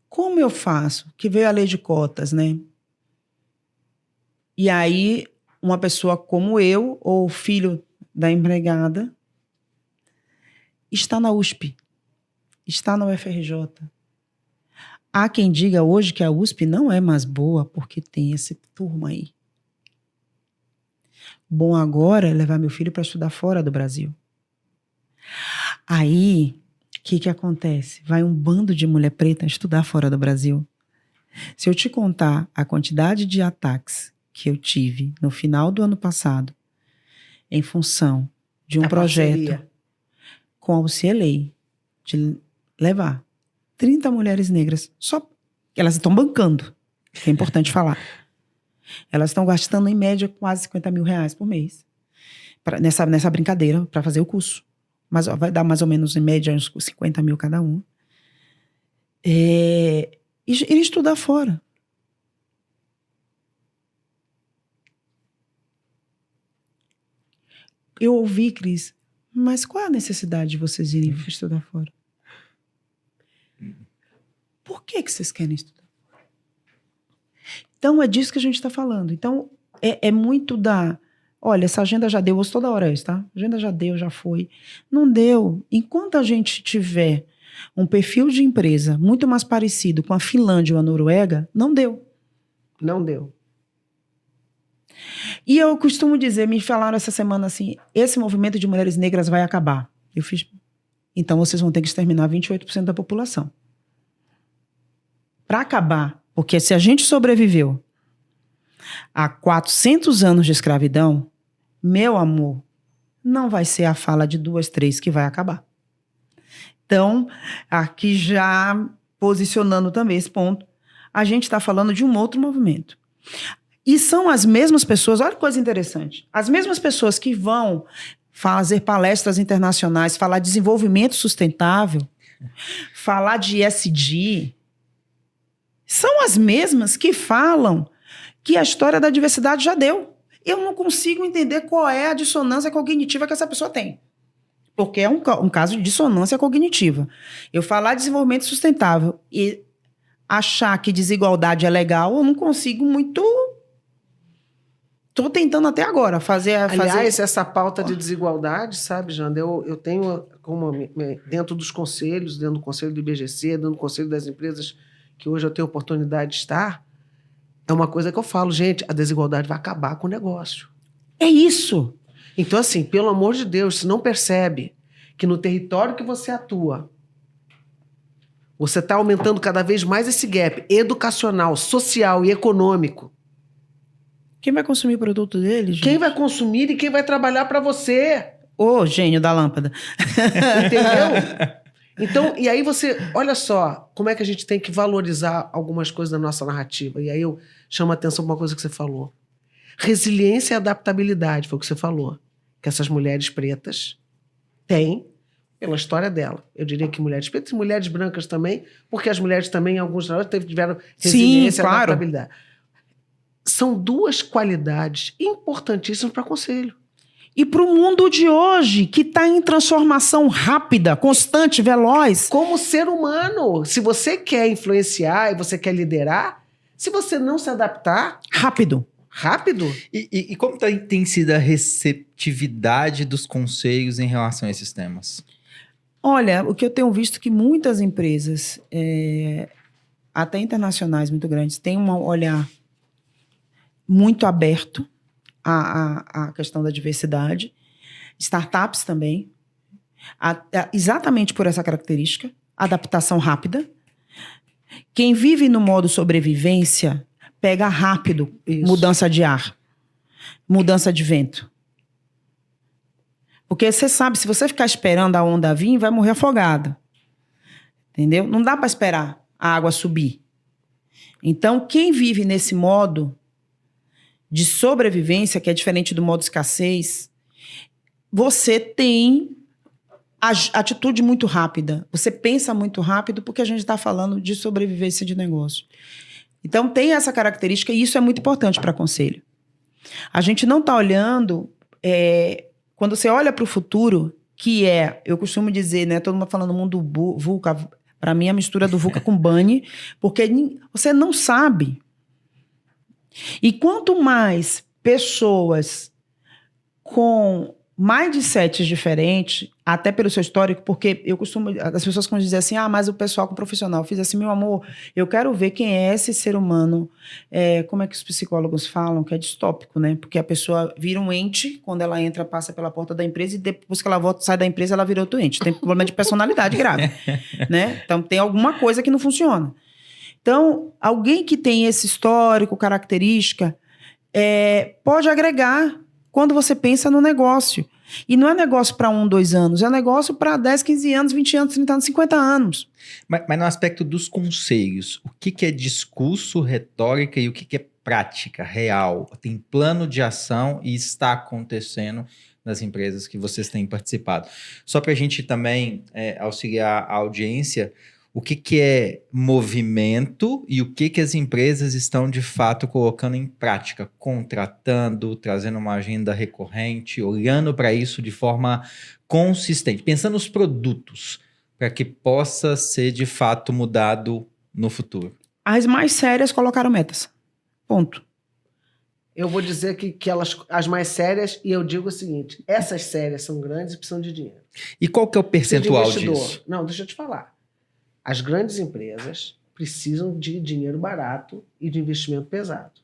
como eu faço? Que veio a lei de cotas, né? E aí, uma pessoa como eu, ou o filho da empregada, está na USP, está na UFRJ. Há quem diga hoje que a USP não é mais boa porque tem essa turma aí. Bom agora é levar meu filho para estudar fora do Brasil. Aí, o que acontece? Vai um bando de mulher preta estudar fora do Brasil. Se eu te contar a quantidade de ataques que eu tive no final do ano passado, em função de um projeto com a UCLA, de levar 30 mulheres negras, só elas estão bancando, que é importante falar. Elas estão gastando, em média, quase 50 mil reais por mês nessa brincadeira, para fazer o curso. Mas vai dar mais ou menos, em média, uns 50 mil cada um. E estudar fora. Eu ouvi, Cris, mas qual é a necessidade de vocês irem estudar fora? Por que vocês querem estudar fora? Então, é disso que a gente está falando. Então, é muito da... Olha, essa agenda já deu, eu ouço toda hora isso, tá? A agenda já deu, já foi. Não deu. Enquanto a gente tiver um perfil de empresa muito mais parecido com a Finlândia ou a Noruega, não deu. Não deu. E eu costumo dizer, me falaram essa semana assim, esse movimento de mulheres negras vai acabar. Eu fiz, então vocês vão ter que exterminar 28% da população. Para acabar, porque se a gente sobreviveu a 400 anos de escravidão, meu amor, não vai ser a fala de 2, 3 que vai acabar. Então, aqui já posicionando também esse ponto, a gente está falando de um outro movimento. E são as mesmas pessoas, olha que coisa interessante, as mesmas pessoas que vão fazer palestras internacionais, falar de desenvolvimento sustentável, falar de ESG, são as mesmas que falam que a história da diversidade já deu. Eu não consigo entender qual é a dissonância cognitiva que essa pessoa tem. Porque é um caso de dissonância cognitiva. Eu falar de desenvolvimento sustentável e achar que desigualdade é legal, eu não consigo muito... Estou tentando até agora fazer... Aliás, essa pauta de desigualdade, sabe, Janda, eu tenho como dentro dos conselhos, dentro do conselho do IBGC, dentro do conselho das empresas que hoje eu tenho oportunidade de estar, é uma coisa que eu falo, gente, a desigualdade vai acabar com o negócio. É isso. Então, assim, pelo amor de Deus, se não percebe que no território que você atua, você está aumentando cada vez mais esse gap educacional, social e econômico. Quem vai consumir o produto dele, gente? Quem vai consumir e quem vai trabalhar para você. Ô, gênio da lâmpada. Entendeu? Então, e aí você... Olha só como é que a gente tem que valorizar algumas coisas da nossa narrativa. E aí eu chamo a atenção para uma coisa que você falou. Resiliência e adaptabilidade, foi o que você falou. Que essas mulheres pretas têm pela história dela. Eu diria que mulheres pretas e mulheres brancas também, porque as mulheres também, em alguns trabalhos, tiveram resiliência e adaptabilidade. São duas qualidades importantíssimas para conselho. E para o mundo de hoje, que está em transformação rápida, constante, veloz. Como ser humano, se você quer influenciar e você quer liderar, se você não se adaptar... Rápido. Rápido? E como tem sido a receptividade dos conselhos em relação a esses temas? Olha, o que eu tenho visto que muitas empresas, até internacionais muito grandes, têm um olhar muito aberto a questão da diversidade, startups também, exatamente por essa característica, adaptação rápida. Quem vive no modo sobrevivência pega rápido mudança de ar. mudança de vento. Porque você sabe, se você ficar esperando a onda vir, vai morrer afogado. Entendeu? Não dá para esperar a água subir. Então, quem vive nesse modo de sobrevivência, que é diferente do modo escassez, você tem atitude muito rápida. Você pensa muito rápido porque a gente está falando de sobrevivência de negócio. Então, tem essa característica e isso é muito importante para conselho. A gente não está olhando... quando você olha para o futuro, que eu costumo dizer, né? Todo mundo falando no mundo VUCA, para mim, a mistura do VUCA com BANI, porque você não sabe. E quanto mais pessoas com mindsets diferentes, até pelo seu histórico, porque as pessoas costumam dizer assim, mas o pessoal com profissional, eu fiz assim, meu amor, eu quero ver quem é esse ser humano, como é que os psicólogos falam, que é distópico, né? Porque a pessoa vira um ente, quando ela entra, passa pela porta da empresa, e depois que ela volta, sai da empresa, ela vira outro ente. Tem problema de personalidade grave, né? Então, tem alguma coisa que não funciona. Então, alguém que tem esse histórico, característica, pode agregar quando você pensa no negócio. E não é negócio para 1, 2 anos, é negócio para 10, 15 anos, 20 anos, 30 anos, 50 anos. Mas no aspecto dos conselhos, o que é discurso, retórica e o que é prática, real? Tem plano de ação e está acontecendo nas empresas que vocês têm participado. Só para a gente também auxiliar a audiência, o que é movimento e o que as empresas estão, de fato, colocando em prática, contratando, trazendo uma agenda recorrente, olhando para isso de forma consistente, pensando nos produtos, para que possa ser, de fato, mudado no futuro. As mais sérias colocaram metas. Ponto. Eu vou dizer que as mais sérias, e eu digo o seguinte, essas sérias são grandes e precisam de dinheiro. E qual que é o percentual disso? Não, deixa eu te falar. As grandes empresas precisam de dinheiro barato e de investimento pesado.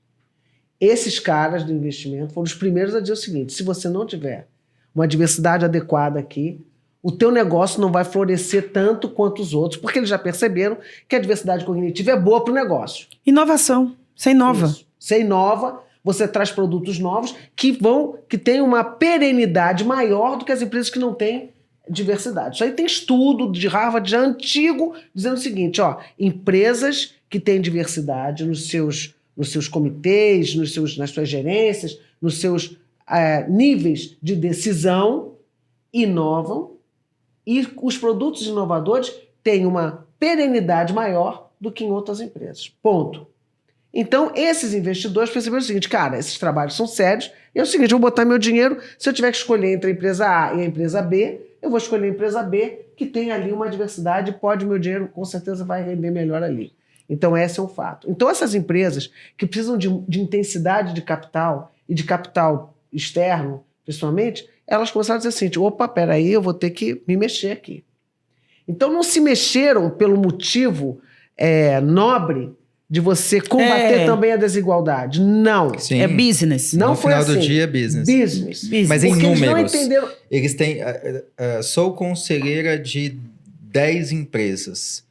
Esses caras do investimento foram os primeiros a dizer o seguinte, se você não tiver uma diversidade adequada aqui, o teu negócio não vai florescer tanto quanto os outros, porque eles já perceberam que a diversidade cognitiva é boa para o negócio. Inovação. Você inova. Isso. Você inova, você traz produtos novos que têm uma perenidade maior do que as empresas que não têm diversidade. Isso aí tem estudo de Harvard já antigo dizendo o seguinte, empresas que têm diversidade nos seus comitês, nas suas gerências, nos seus níveis de decisão, inovam e os produtos inovadores têm uma perenidade maior do que em outras empresas. Ponto. Então, esses investidores perceberam o seguinte, cara, esses trabalhos são sérios, e é o seguinte, eu vou botar meu dinheiro, se eu tiver que escolher entre a empresa A e a empresa B, eu vou escolher a empresa B, que tem ali uma diversidade, meu dinheiro com certeza vai render melhor ali. Então, esse é um fato. Então, essas empresas que precisam de intensidade de capital e de capital externo, principalmente, elas começaram a dizer assim, opa, peraí, eu vou ter que me mexer aqui. Então, não se mexeram pelo motivo nobre de você combater também a desigualdade. Não. Sim. É business. Não no foi final assim. do dia é business. Business. Mas em porque números, eles não entenderam... eles têm... sou conselheira de 10 empresas.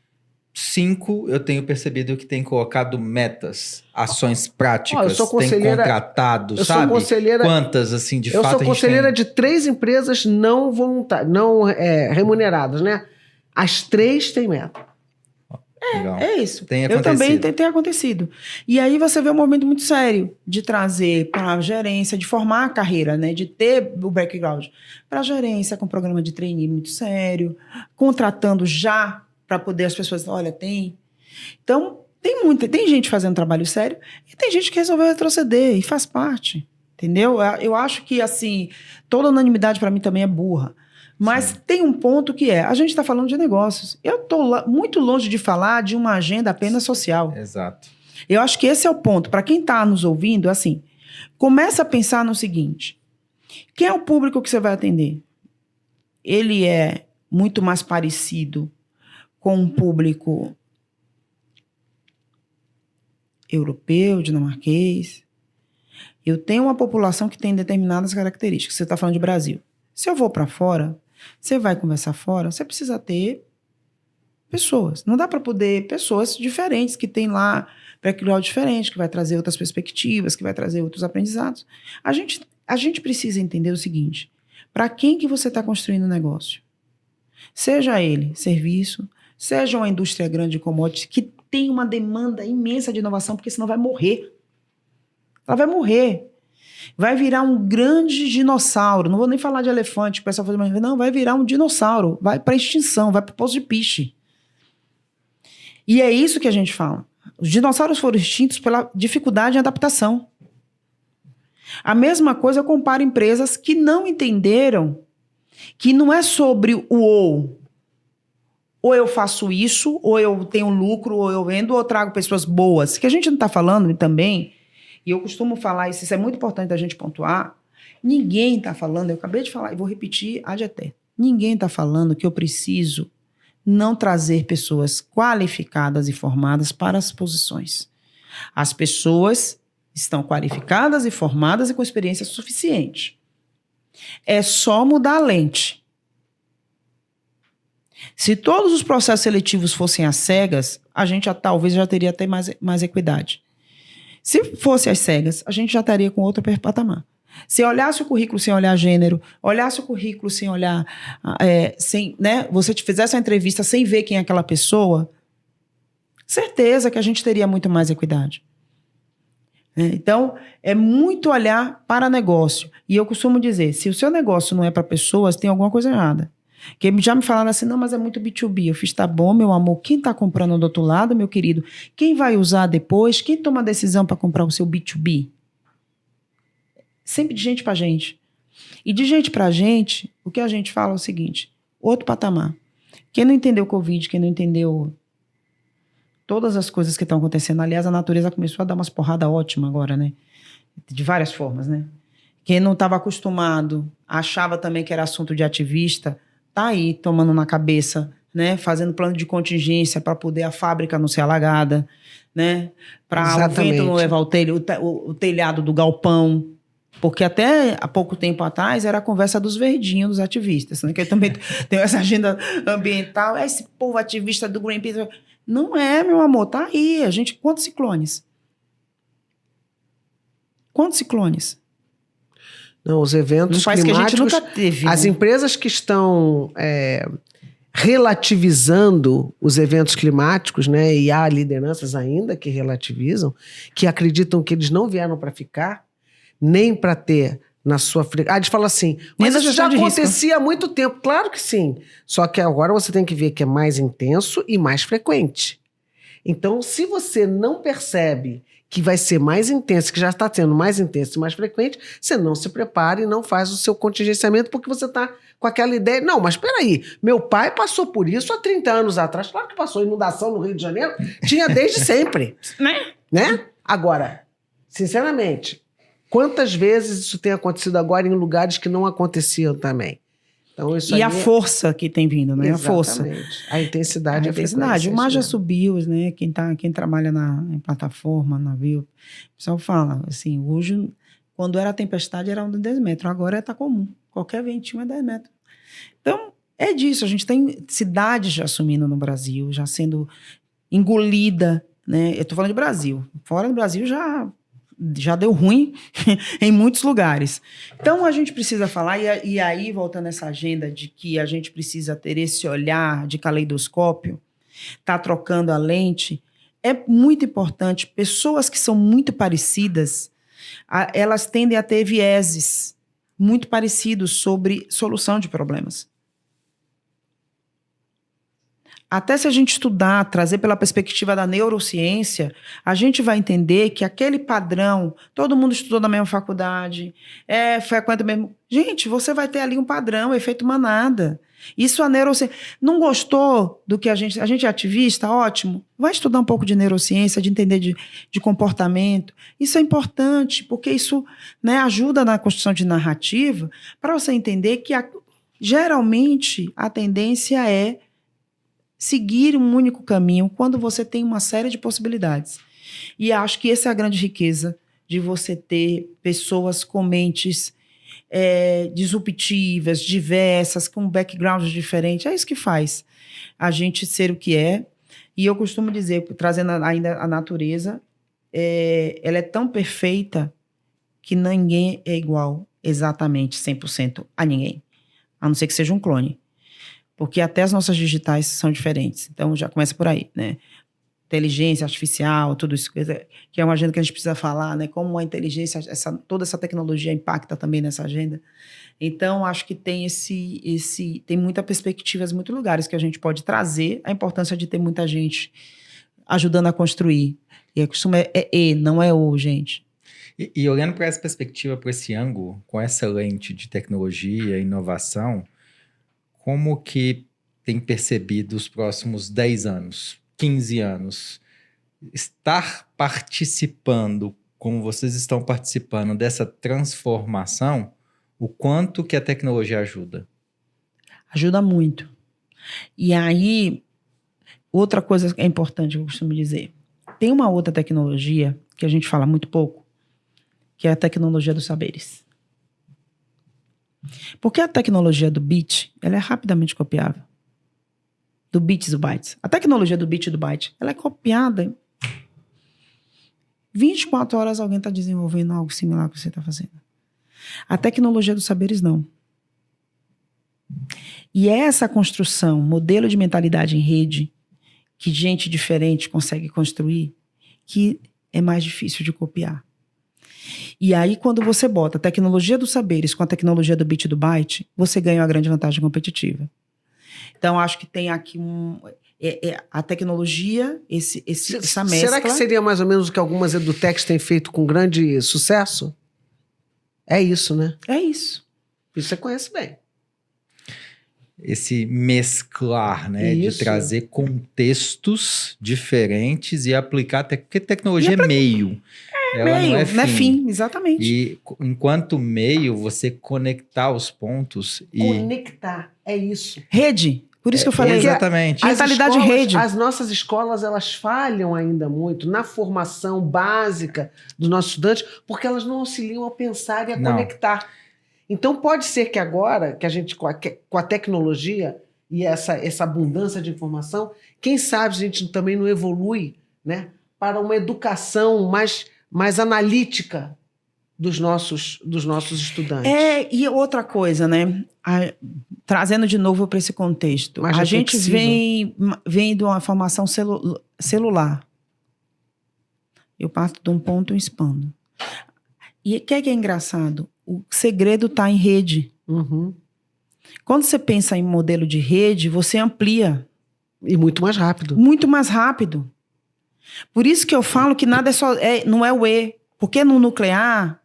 5 eu tenho percebido que tem colocado metas, ações práticas, tem contratado, sabe? Quantas, assim, de fato a gente tem? Eu sou conselheira de 3 empresas não voluntárias, não remuneradas, né? As 3 têm meta. É isso. Tem acontecido. Eu também tem acontecido. E aí você vê um movimento muito sério de trazer para a gerência, de formar a carreira, né? De ter o background para a gerência, com um programa de trainee muito sério, contratando já para poder as pessoas, olha, tem. Então, tem gente fazendo trabalho sério e tem gente que resolveu retroceder e faz parte, entendeu? Eu acho que, assim, toda unanimidade para mim também é burra. Mas sim, tem um ponto que a gente está falando de negócios. Eu estou muito longe de falar de uma agenda apenas social. Exato. Eu acho que esse é o ponto. Para quem está nos ouvindo, assim, começa a pensar no seguinte. Quem é o público que você vai atender? Ele é muito mais parecido com um público europeu, dinamarquês. Eu tenho uma população que tem determinadas características. Você está falando de Brasil. Se eu vou para fora, você vai conversar fora, você precisa ter Pessoas. Não dá para poder... Pessoas diferentes que têm lá background diferente, que vai trazer outras perspectivas, que vai trazer outros aprendizados. A gente precisa entender o seguinte: para quem que você está construindo o negócio? Seja ele serviço, seja uma indústria grande de commodities, que tem uma demanda imensa de inovação, porque senão vai morrer. Ela vai morrer. Vai virar um grande dinossauro. Não vou nem falar de elefante, o pessoal fala, não, vai virar um dinossauro. Vai para extinção, vai para o poço de piche. E é isso que a gente fala. Os dinossauros foram extintos pela dificuldade em adaptação. A mesma coisa eu comparo empresas que não entenderam que não é sobre o ou eu faço isso, ou eu tenho lucro, ou eu vendo, ou eu trago pessoas boas. Que a gente não está falando também, e eu costumo falar isso é muito importante a gente pontuar, ninguém está falando, eu acabei de falar, e vou repetir ad eterno, ninguém está falando que eu preciso não trazer pessoas qualificadas e formadas para as posições. As pessoas estão qualificadas e formadas e com experiência suficiente. É só mudar a lente. Se todos os processos seletivos fossem às cegas, a gente talvez já teria até mais equidade. Se fosse às cegas, a gente já estaria com outro patamar. Se olhasse o currículo sem olhar gênero, olhasse o currículo sem olhar, você te fizesse uma entrevista sem ver quem é aquela pessoa, certeza que a gente teria muito mais equidade. Então, é muito olhar para negócio. E eu costumo dizer, se o seu negócio não é para pessoas, tem alguma coisa errada. Que já me falaram assim, não, mas é muito B2B. Eu fiz, tá bom, meu amor, quem está comprando do outro lado, meu querido? Quem vai usar depois? Quem toma a decisão para comprar o seu B2B? Sempre de gente para gente. E de gente para gente, o que a gente fala é o seguinte, outro patamar. Quem não entendeu o Covid, quem não entendeu todas as coisas que estão acontecendo, aliás, a natureza começou a dar umas porradas ótimas agora, né? De várias formas, né? Quem não estava acostumado, achava também que era assunto de ativista, tá aí tomando na cabeça, né? Fazendo plano de contingência para poder a fábrica não ser alagada, né? Para o vento não levar o telhado do galpão. Porque até há pouco tempo atrás era a conversa dos verdinhos, dos ativistas, né? Que também tem essa agenda ambiental, esse povo ativista do Greenpeace. Não é, meu amor, tá aí. Quantos ciclones? Quantos ciclones? Não, os eventos climáticos... Que a gente nunca teve, as né? empresas que estão relativizando os eventos climáticos, né? E há lideranças ainda que relativizam, que acreditam que eles não vieram para ficar, nem para ter na sua... A gente fala assim, mas isso já acontecia há muito tempo. Claro que sim. Só que agora você tem que ver que é mais intenso e mais frequente. Então, se você não percebe que vai ser mais intenso, que já está sendo mais intenso e mais frequente, você não se prepara e não faz o seu contingenciamento porque você está com aquela ideia... Não, mas espera aí, meu pai passou por isso há 30 anos atrás. Claro que passou inundação no Rio de Janeiro. Tinha desde sempre. Né? Agora, sinceramente... Quantas vezes isso tem acontecido agora em lugares que não aconteciam também? Então, isso e a força que tem vindo, né? Exatamente. A força. A intensidade. A intensidade. O mar já subiu, né? Quem trabalha em plataforma, navio, o pessoal fala, assim, hoje, quando era tempestade, era 10 metros. Agora está comum. Qualquer ventinho é 10 metros. Então, é disso. A gente tem cidades já assumindo no Brasil, já sendo engolida, né? Eu estou falando de Brasil. Fora do Brasil já deu ruim em muitos lugares. Então, a gente precisa falar, e aí, voltando a essa agenda de que a gente precisa ter esse olhar de caleidoscópio, tá trocando a lente, é muito importante. Pessoas que são muito parecidas, elas tendem a ter vieses muito parecidos sobre solução de problemas. Até se a gente estudar, trazer pela perspectiva da neurociência, a gente vai entender que aquele padrão, todo mundo estudou na mesma faculdade, frequenta o mesmo... Gente, você vai ter ali um padrão, efeito manada. Isso a neurociência... Não gostou do que a gente é ativista? Ótimo. Vai estudar um pouco de neurociência, de entender de comportamento. Isso é importante, porque isso, né, ajuda na construção de narrativa para você entender que geralmente a tendência é seguir um único caminho quando você tem uma série de possibilidades. E acho que essa é a grande riqueza de você ter pessoas com mentes disruptivas, diversas, com backgrounds diferentes. É isso que faz a gente ser o que é. E eu costumo dizer, trazendo ainda a natureza, ela é tão perfeita que ninguém é igual exatamente 100% a ninguém, a não ser que seja um clone. Porque até as nossas digitais são diferentes. Então, já começa por aí, né? Inteligência artificial, tudo isso, que é uma agenda que a gente precisa falar, né? Como a inteligência, toda essa tecnologia impacta também nessa agenda. Então, acho que tem tem muitas perspectivas, muitos lugares que a gente pode trazer a importância de ter muita gente ajudando a construir. E a costuma não é o, gente. E olhando para essa perspectiva, para esse ângulo, com essa lente de tecnologia e inovação, como que tem percebido os próximos 10 anos, 15 anos? Estar participando, como vocês estão participando dessa transformação, o quanto que a tecnologia ajuda? Ajuda muito. E aí, outra coisa que é importante que eu costumo dizer, tem uma outra tecnologia que a gente fala muito pouco, que é a tecnologia dos saberes. Porque a tecnologia do bit, ela é rapidamente copiável. Do bits e do bytes. A tecnologia do bit e do byte, ela é copiada em 24 horas alguém está desenvolvendo algo similar ao que você está fazendo. A tecnologia dos saberes, não. E essa construção, modelo de mentalidade em rede, que gente diferente consegue construir, que é mais difícil de copiar. E aí, quando você bota a tecnologia dos saberes com a tecnologia do bit e do byte, você ganha uma grande vantagem competitiva. Então, acho que tem aqui a tecnologia, essa mescla. Será que seria mais ou menos o que algumas edutechs têm feito com grande sucesso? É isso, né? É isso. Isso você conhece bem. Esse mesclar, né? Isso. De trazer contextos diferentes e aplicar... Porque tecnologia é meio. Ela meio, não é fim. Não é fim, exatamente. E enquanto meio, você conectar os pontos e... Conectar, é isso. Rede. Por isso que eu falei. Exatamente. Mentalidade de rede. As nossas escolas, elas falham ainda muito na formação básica dos nossos estudantes, porque elas não auxiliam a pensar e a conectar. Então, pode ser que agora, que a gente, com a tecnologia e essa abundância de informação, quem sabe a gente também não evolui, né, para uma educação mais analítica dos nossos estudantes. E outra coisa, né? Trazendo de novo para esse contexto. Mais a gente reflexiva. vem de uma formação celular. Eu parto de um ponto e expando. E o que é engraçado? O segredo está em rede. Uhum. Quando você pensa em modelo de rede, você amplia. E muito mais rápido. Muito mais rápido. Por isso que eu falo que nada não é o E. Porque no nuclear,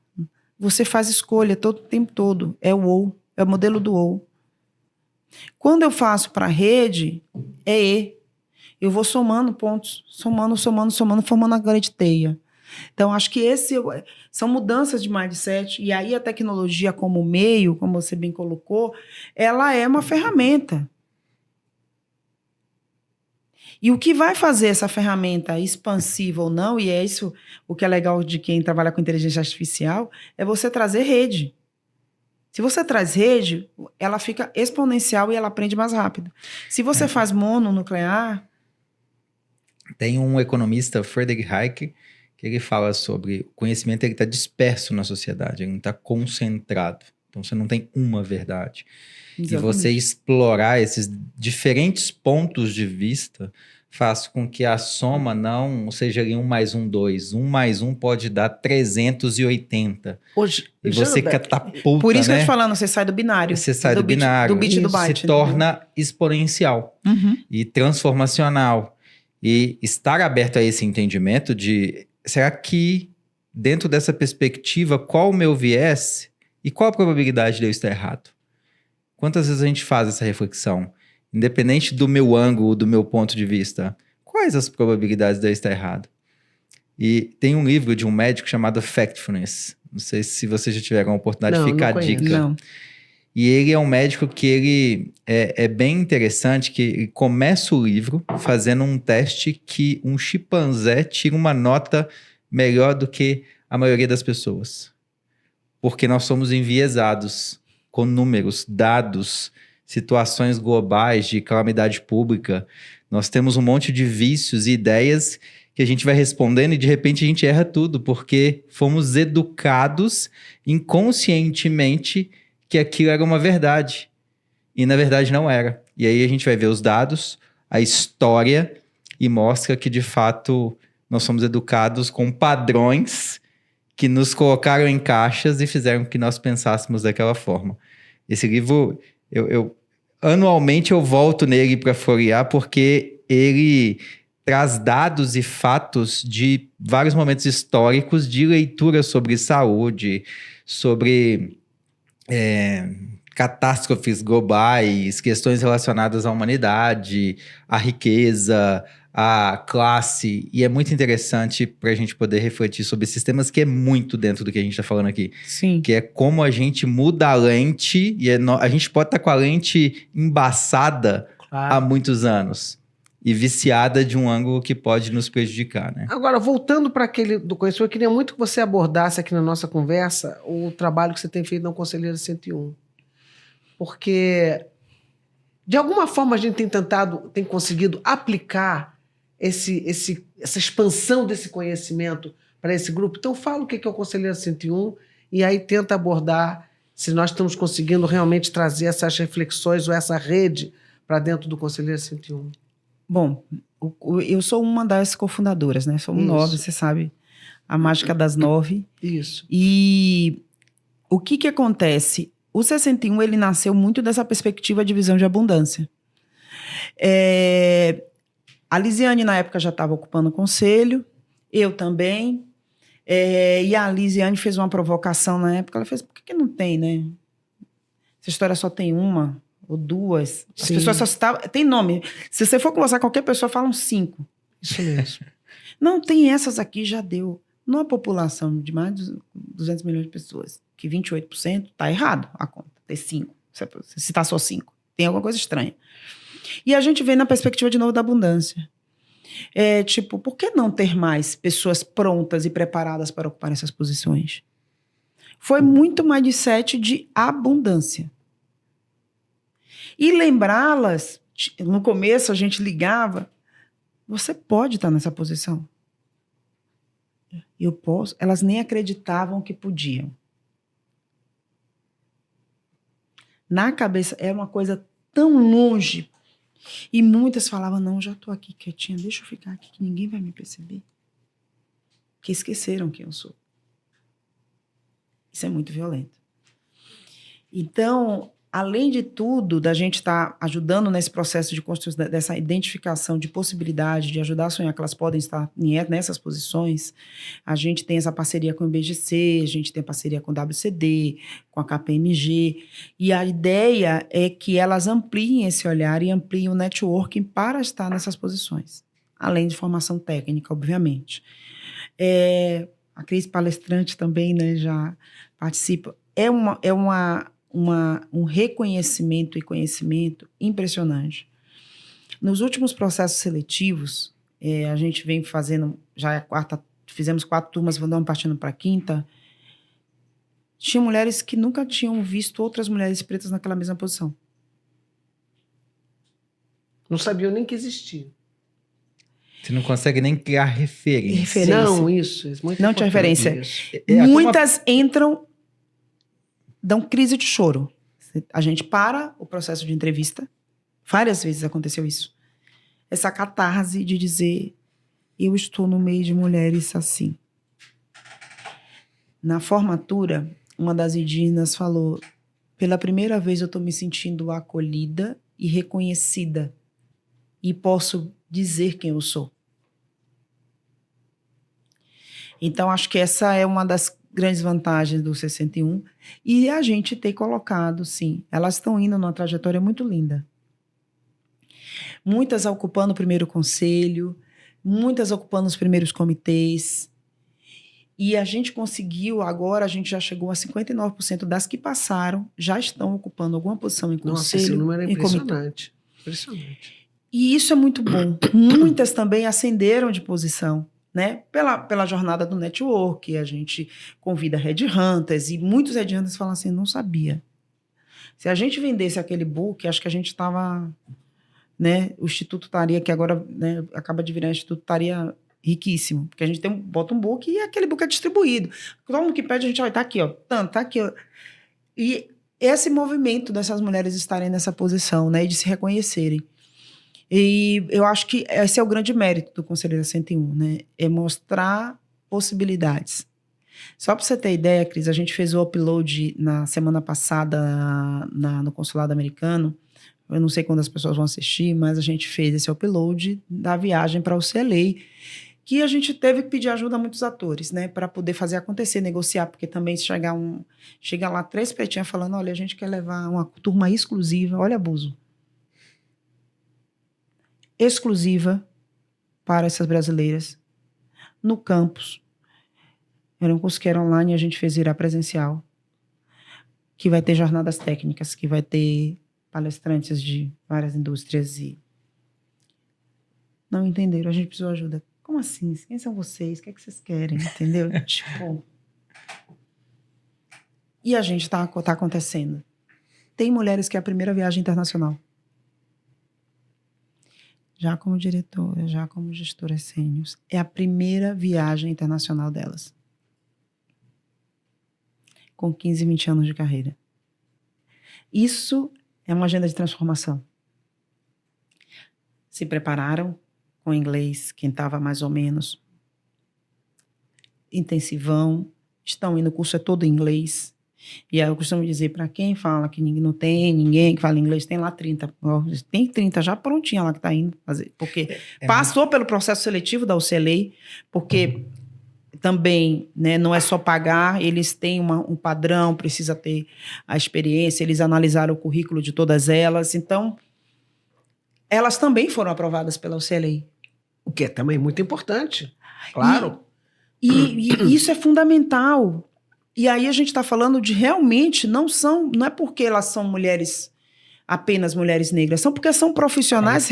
você faz escolha todo o tempo todo. É o OU. É o modelo do OU. Quando eu faço para a rede, é E. Eu vou somando pontos. Somando, formando a grande teia. Então, acho que são mudanças de mindset. E aí a tecnologia como meio, como você bem colocou, ela é uma ferramenta. E o que vai fazer essa ferramenta expansiva ou não, e é isso o que é legal de quem trabalha com inteligência artificial, é você trazer rede. Se você traz rede, ela fica exponencial e ela aprende mais rápido. Se você faz mononuclear... Tem um economista, Friedrich Hayek, que ele fala sobre o conhecimento, ele está disperso na sociedade, ele não está concentrado. Então, você não tem uma verdade. Exatamente. E você explorar esses diferentes pontos de vista faz com que a soma não seja ali 1 mais 1, 2. 1 mais 1 pode dar 380. Hoje, e você catapulta, por isso que eu né? tô falando, você sai do binário. Você sai do binário. Do bit e do byte. Se torna exponencial e transformacional. E estar aberto a esse entendimento de... Será que, dentro dessa perspectiva, qual o meu viés e qual a probabilidade de eu estar errado? Quantas vezes a gente faz essa reflexão? Independente do meu ângulo, do meu ponto de vista, quais as probabilidades de eu estar errado? E tem um livro de um médico chamado Factfulness. Não sei se vocês já tiveram a oportunidade de ficar a dica. Não. E ele é um médico que ele é bem interessante, que ele começa o livro fazendo um teste que um chimpanzé tira uma nota melhor do que a maioria das pessoas. porque nós somos enviesados com números, dados, situações globais de calamidade pública. Nós temos um monte de vícios e ideias que a gente vai respondendo e de repente a gente erra tudo, porque fomos educados inconscientemente que aquilo era uma verdade. E na verdade não era. E aí a gente vai ver os dados, a história, e mostra que de fato nós somos educados com padrões que nos colocaram em caixas e fizeram que nós pensássemos daquela forma. Esse livro, anualmente eu volto nele para folhear, porque ele traz dados e fatos de vários momentos históricos de leitura sobre saúde, sobre catástrofes globais, questões relacionadas à humanidade, à riqueza, à classe, e é muito interessante para a gente poder refletir sobre esses temas, que é muito dentro do que a gente está falando aqui. Sim. Que é como a gente muda a lente, e a gente pode estar com a lente embaçada há muitos anos, e viciada de um ângulo que pode nos prejudicar, né? Agora, voltando para aquele do conhecimento, eu queria muito que você abordasse aqui na nossa conversa o trabalho que você tem feito na Conselheira 101. Porque, de alguma forma, a gente tem conseguido aplicar essa expansão desse conhecimento para esse grupo. Então, fala o que é o Conselheiro 101 e aí tenta abordar se nós estamos conseguindo realmente trazer essas reflexões ou essa rede para dentro do Conselheiro 101. Bom, eu sou uma das cofundadoras, né? Somos 9, você sabe, a mágica das 9. Isso. E o que acontece? O 61, ele nasceu muito dessa perspectiva de visão de abundância. A Lisiane, na época, já estava ocupando o conselho, eu também, e a Lisiane fez uma provocação na época, ela fez, por que não tem, né? Essa história só tem uma ou duas. As pessoas só citavam, tem nome. Se você for conversar com qualquer pessoa, falam 5. Isso mesmo. Não, tem essas aqui, já deu. Numa população de mais de 200 milhões de pessoas, que 28%, tá errado a conta, ter 5. Você citar só 5. Tem alguma coisa estranha. E a gente vem na perspectiva, de novo, da abundância. Tipo, por que não ter mais pessoas prontas e preparadas para ocupar essas posições? Foi muito mindset de abundância. E lembrá-las, no começo a gente ligava, você pode estar nessa posição. Eu posso. Elas nem acreditavam que podiam. Na cabeça era uma coisa tão longe. E muitas falavam, não, já estou aqui quietinha, deixa eu ficar aqui que ninguém vai me perceber. Que esqueceram quem eu sou. Isso é muito violento. Então, além de tudo, da gente estar ajudando nesse processo de construção, dessa identificação de possibilidade, de ajudar a sonhar que elas podem estar nessas posições, a gente tem essa parceria com o IBGC, a gente tem parceria com o WCD, com a KPMG, e a ideia é que elas ampliem esse olhar e ampliem o networking para estar nessas posições, além de formação técnica, obviamente. A Cris, palestrante também, né, já participa. É um reconhecimento e conhecimento impressionante. Nos últimos processos seletivos, a gente vem fazendo, já é a quarta, fizemos 4 turmas, vamos partindo para a 5ª, tinha mulheres que nunca tinham visto outras mulheres pretas naquela mesma posição. Não sabiam nem que existia. Você não consegue nem criar referência. Não, isso. Muito não tinha referência. Muitas entram, dão crise de choro. A gente para o processo de entrevista. Várias vezes aconteceu isso. Essa catarse de dizer, eu estou no meio de mulheres assim. Na formatura, uma das indígenas falou, pela primeira vez eu estou me sentindo acolhida e reconhecida. E posso dizer quem eu sou. Então, acho que essa é uma das grandes vantagens do 61, e a gente ter colocado, sim, elas estão indo numa trajetória muito linda. Muitas ocupando o primeiro conselho, muitas ocupando os primeiros comitês, e a gente conseguiu, agora a gente já chegou a 59% das que passaram, já estão ocupando alguma posição em conselho. Nossa, esse número é impressionante. Impressionante. E isso é muito bom. Muitas também ascenderam de posição né? Pela jornada do network, a gente convida headhunters, e muitos headhunters falam assim, não sabia. Se a gente vendesse aquele book, acho que a gente estava, né? O Instituto estaria, que agora, né, acaba de virar Instituto, estaria riquíssimo, porque a gente bota um book e aquele book é distribuído. Todo mundo que pede, a gente vai, tá aqui, ó, tá aqui, ó. E esse movimento dessas mulheres estarem nessa posição, né, e de se reconhecerem. E eu acho que esse é o grande mérito do Conselheiro 101, né, é mostrar possibilidades. Só para você ter ideia, Cris, a gente fez o upload na semana passada no Consulado Americano. Eu não sei quando as pessoas vão assistir, mas a gente fez esse upload da viagem para o CLA, que a gente teve que pedir ajuda a muitos atores, né, para poder fazer acontecer, negociar, porque também se chega lá 3 pretinhas falando, olha, a gente quer levar uma turma exclusiva, olha abuso, exclusiva para essas brasileiras, no campus. Era um curso que era online e a gente fez virar presencial, que vai ter jornadas técnicas, que vai ter palestrantes de várias indústrias e não entenderam, a gente precisou de ajuda. Como assim? Quem são vocês? O que é que vocês querem? Entendeu? Tipo... E a gente tá acontecendo. Tem mulheres que é a primeira viagem internacional. Já como diretora, já como gestora sênior, é a primeira viagem internacional delas. Com 15, 20 anos de carreira. Isso é uma agenda de transformação. Se prepararam com inglês, quem estava mais ou menos intensivão, estão indo, o curso é todo em inglês. E aí eu costumo dizer, para quem fala que não tem ninguém que fala inglês, tem lá 30. Tem 30 já prontinha lá que está indo fazer. Porque passou pelo processo seletivo da UCLA, porque também, né, não é só pagar, eles têm um padrão, precisa ter a experiência, eles analisaram o currículo de todas elas, então elas também foram aprovadas pela UCLA. O que é também muito importante, claro. E isso é fundamental. E aí a gente está falando de realmente, não é porque elas são mulheres, apenas mulheres negras, são porque são profissionais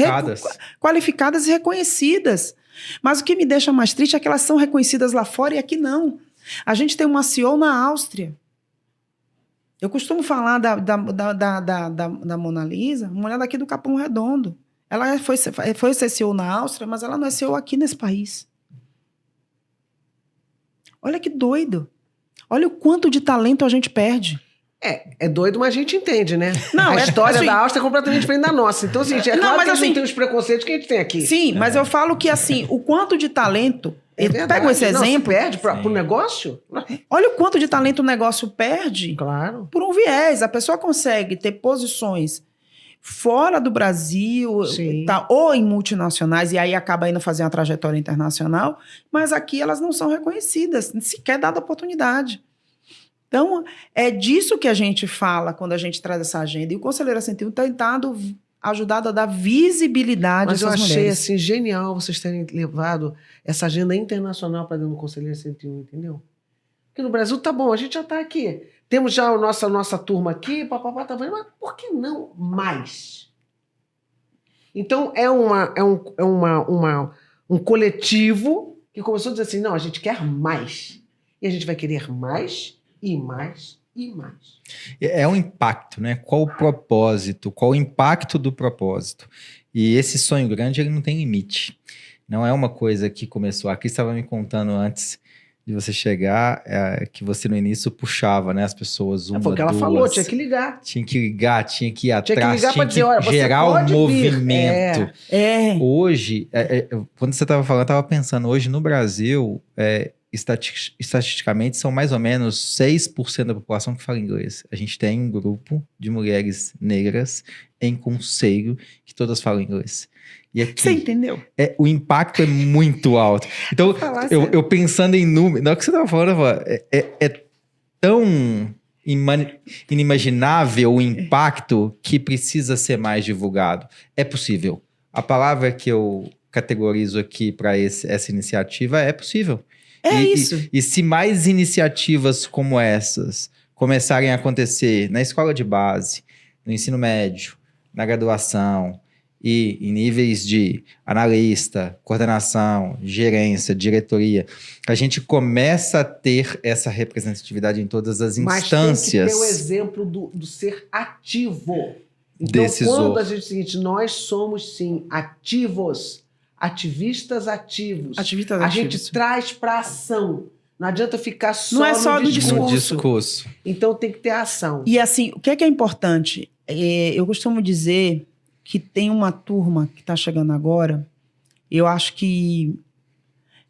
qualificadas e reconhecidas. Mas o que me deixa mais triste é que elas são reconhecidas lá fora e aqui não. A gente tem uma CEO na Áustria. Eu costumo falar da Mona Lisa, mulher daqui do Capão Redondo. Ela foi ser CEO na Áustria, mas ela não é CEO aqui nesse país. Olha que doido. Olha o quanto de talento a gente perde. É doido, mas a gente entende, né? Não, a história assim, da Áustria é completamente diferente da nossa. Então, assim, claro que a gente não tem os preconceitos que a gente tem aqui. Sim, mas eu falo que, assim, o quanto de talento... Pega esse exemplo... Não, se perde pro negócio? Olha o quanto de talento o negócio perde. Claro. Por um viés. A pessoa consegue ter posições fora do Brasil, tá, ou em multinacionais, e aí acaba indo fazer uma trajetória internacional, mas aqui elas não são reconhecidas, sequer dada oportunidade. Então, é disso que a gente fala quando a gente traz essa agenda. E o Conselheiro 101 tem tentado ajudado a dar visibilidade a essas mulheres. Mas eu achei assim, genial vocês terem levado essa agenda internacional para dentro do Conselheiro 101, entendeu? Porque no Brasil tá bom, a gente já está aqui. Temos já a nossa turma aqui, papapá, tá vendo? Mas por que não mais? Então, um coletivo que começou a dizer assim, não, a gente quer mais. E a gente vai querer mais e mais e mais. É um impacto, né? Qual o propósito? Qual o impacto do propósito? E esse sonho grande, ele não tem limite. Não é uma coisa que começou... A Cris estava me contando antes de você chegar, que você no início puxava, né? As pessoas, uma, foi o que ela falou, tinha que ligar. Tinha que ligar, tinha que ir atrás, tinha que dizer, olha, gerar o movimento. Hoje, quando você estava falando, eu estava pensando, hoje no Brasil, estatisticamente, são mais ou menos 6% da população que fala inglês. A gente tem um grupo de mulheres negras em conselho que todas falam inglês. E aqui, você entendeu? O impacto é muito alto. Então, eu pensando em números... Na hora que você estava falando, é tão inimaginável o impacto que precisa ser mais divulgado. É possível. A palavra que eu categorizo aqui para essa iniciativa é possível. Isso. E se mais iniciativas como essas começarem a acontecer na escola de base, no ensino médio, na graduação, e em níveis de analista, coordenação, gerência, diretoria, a gente começa a ter essa representatividade em todas as instâncias. Mas tem que ter o exemplo do ser ativo. Então, Decisor. quando a gente diz o seguinte, nós somos, sim, ativos, ativistas ativos. Ativistas A ativos. gente traz para ação. Não adianta ficar só, Não é só no No discurso. discurso. Então tem que ter ação. E assim, o que é importante? Eu costumo dizer que tem uma turma que está chegando agora. Eu acho que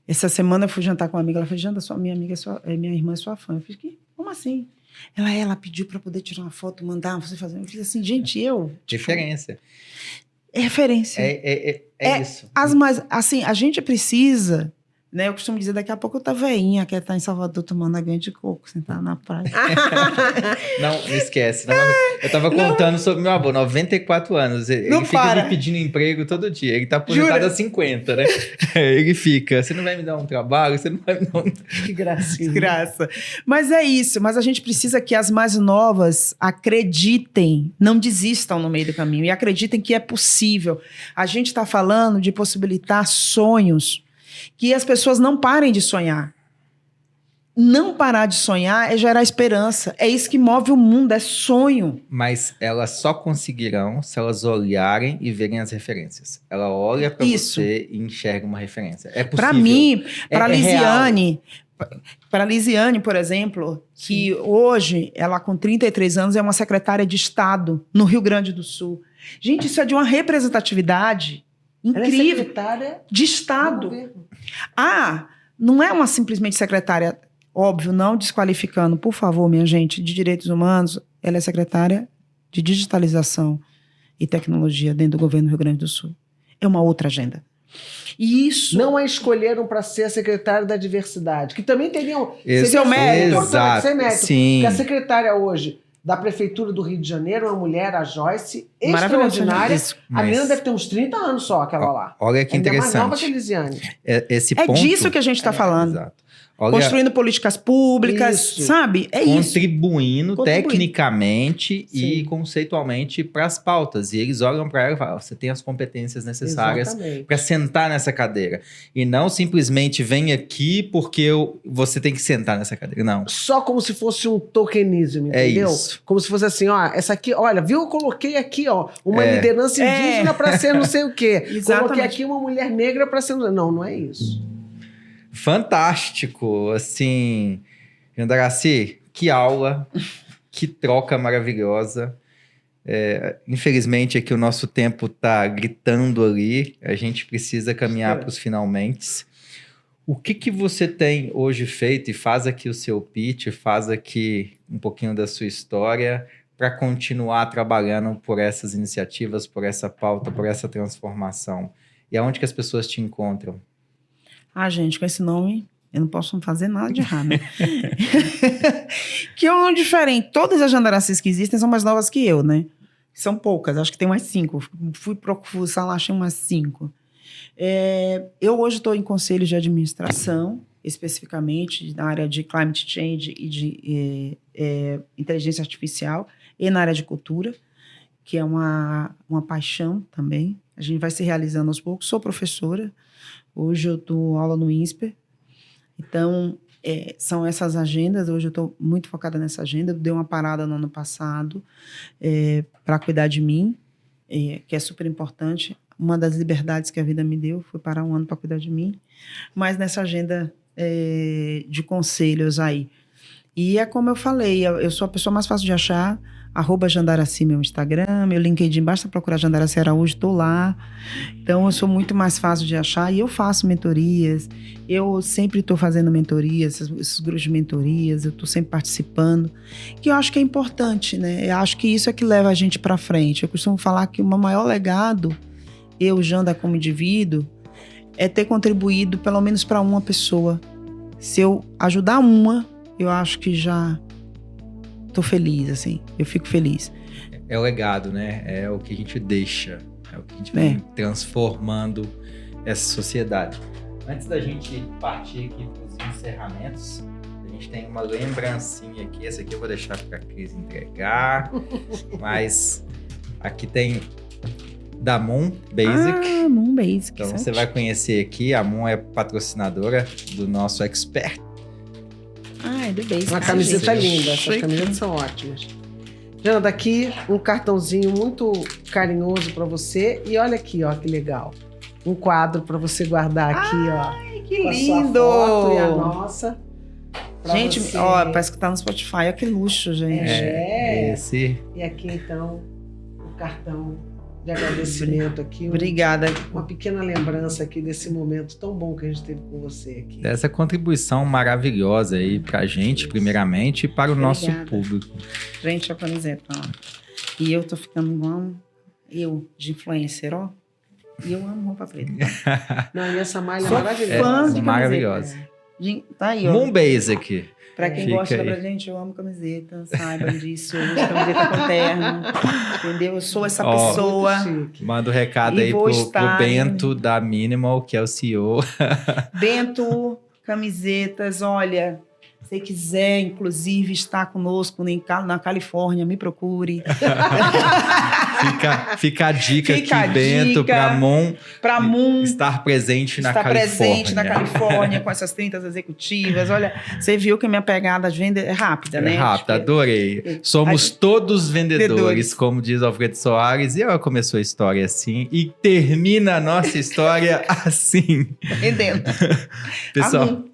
essa semana eu fui jantar com uma amiga. Ela falou, Janda, minha irmã é sua fã. Eu fiz, como assim? Ela pediu para poder tirar uma foto, mandar você fazer. Eu fiz assim, gente, Referência. É referência. É isso. Assim, a gente precisa, né? Eu costumo dizer, daqui a pouco eu tô veinha, quer estar em Salvador tomando aguinha de coco, sentada na praia. Não esquece. Eu tava contando sobre meu avô, 94 anos. Ele Não fica para. me pedindo emprego todo dia. Ele tá aposentado Jura? há 50, né? Ele fica, você não vai me dar um trabalho? Você não vai me dar um... Que gracinha. Graça. Mas é isso. Mas a gente precisa que as mais novas acreditem, não desistam no meio do caminho e acreditem que é possível. A gente está falando de possibilitar sonhos, que as pessoas não parem de sonhar. Não parar de sonhar é gerar esperança. É isso que move o mundo, é sonho. Mas elas só conseguirão se elas olharem e verem as referências. Ela olha pra Isso. você e enxerga uma referência. É possível. Para mim, para real. Lisiane, por exemplo, que hoje, ela com 33 anos, é uma secretária de Estado no Rio Grande do Sul. Gente, isso é de uma representatividade Ela é incrível. secretária De do Estado. governo. Não é uma simplesmente secretária, óbvio, não desqualificando, por favor, minha gente, de direitos humanos, ela é secretária de digitalização e tecnologia dentro do governo do Rio Grande do Sul. É uma outra agenda. E isso... Não a escolheram para ser a secretária da diversidade, que também teriam... Seu mérito. Importante, sem mérito. Sim. Porque a secretária hoje da Prefeitura do Rio de Janeiro, uma mulher, a Joyce, Maravilhoso, extraordinária. isso. A menina Mas- deve ter uns 30 anos só, aquela lá. Olha que Ainda mais nova interessante. que a Lisiane. Esse É ponto... disso que a gente está falando. Exato. Olha, Construindo políticas públicas, Isso. sabe? É isso. contribuindo tecnicamente e Sim. conceitualmente para as pautas. E eles olham para ela e falam, você tem as competências necessárias Exatamente. para sentar nessa cadeira. E não simplesmente vem aqui porque você tem que sentar nessa cadeira. Não. Só como se fosse um tokenismo, É entendeu? isso. Como se fosse assim, ó, essa aqui, olha, viu? Eu coloquei aqui, ó, uma É. liderança indígena para ser não sei o quê. Coloquei Exatamente. aqui uma mulher negra para ser... Não, não é isso. Fantástico. Assim, Jandaraci, que aula, que troca maravilhosa. Infelizmente aqui o nosso tempo tá gritando ali. A gente precisa caminhar para os finalmente. O que você tem hoje feito, e faz aqui o seu pitch, faz aqui um pouquinho da sua história para continuar trabalhando por essas iniciativas, por essa pauta, por essa transformação? E aonde que as pessoas te encontram? Gente, com esse nome, eu não posso fazer nada de errado. Né? Que é um diferente. Todas as Jandaracis que existem são mais novas que eu, né? São poucas, acho que tem umas 5. Fui procurar lá, achei umas 5. Eu hoje estou em conselhos de administração, especificamente na área de climate change e de inteligência artificial, e na área de cultura, que é uma paixão também. A gente vai se realizando aos poucos. Sou professora, hoje eu dou aula no INSPER, então são essas agendas. Hoje eu estou muito focada nessa agenda. Eu dei uma parada no ano passado para cuidar de mim, que é super importante. Uma das liberdades que a vida me deu foi parar um ano para cuidar de mim, mas nessa agenda de conselhos aí. E é como eu falei, eu sou a pessoa mais fácil de achar, @Jandaraci, meu Instagram, meu LinkedIn, basta procurar Jandaraci Araújo, estou lá. Então eu sou muito mais fácil de achar e eu faço mentorias, eu sempre estou fazendo mentorias, esses grupos de mentorias, eu estou sempre participando, que eu acho que é importante, né? Eu acho que isso é que leva a gente para frente. Eu costumo falar que o meu maior legado, eu, Janda, como indivíduo, é ter contribuído pelo menos para uma pessoa. Se eu ajudar uma, eu acho que já tô feliz, assim. Eu fico feliz. É o legado, né? É o que a gente deixa. É o que a gente vem transformando essa sociedade. Antes da gente partir aqui para os encerramentos, a gente tem uma lembrancinha aqui. Essa aqui eu vou deixar para a Cris entregar. Mas aqui tem da Moon Basic. Ah, Moon Basic. Então certo. você vai conhecer aqui, a Moon é patrocinadora do nosso expert. Ah, é do Basic. Uma camiseta gente. linda, essas camisetas são ótimas. Jana, daqui um cartãozinho muito carinhoso para você. E olha aqui, ó, que legal. Um quadro para você guardar aqui, ó. Que Com a sua lindo! foto e a nossa. Pra Gente, você. ó, parece que tá no Spotify. Olha que luxo, gente. Esse. E aqui, então, o cartão de agradecimento aqui. Obrigada. Uma pequena lembrança aqui desse momento tão bom que a gente teve com você aqui. Dessa contribuição maravilhosa aí pra gente, primeiramente, e para o nosso Obrigada. público. Gente, a camiseta, ó. E eu tô ficando igual eu, de influencer, ó. E eu amo roupa preta. Não, e essa malha é Sou maravilhosa. fã de camiseta. Maravilhosa. Gente, tá aí, ó. Moon Basic. Pra quem Fica gosta aí. da gente, eu amo camiseta, saibam disso. Eu uso camiseta com terno, entendeu? Eu sou essa Ó. pessoa. Muito chique. Manda o recado E aí vou pro estar Bento da Minimal, que é o CEO. Bento, camisetas, olha, se quiser, inclusive, estar conosco na Califórnia, me procure. Fica a dica Fica aqui, a Bento, dica. pra Moon Pra Moon estar presente na estar Califórnia. presente na Califórnia com essas 30 executivas. Olha, você viu que a minha pegada de venda é rápida, né? É rápido, Acho que- adorei. Somos todos vendedores, como diz Alfredo Soares. E ela começou a história assim e termina a nossa história assim. Entendendo. Pessoal, Amém.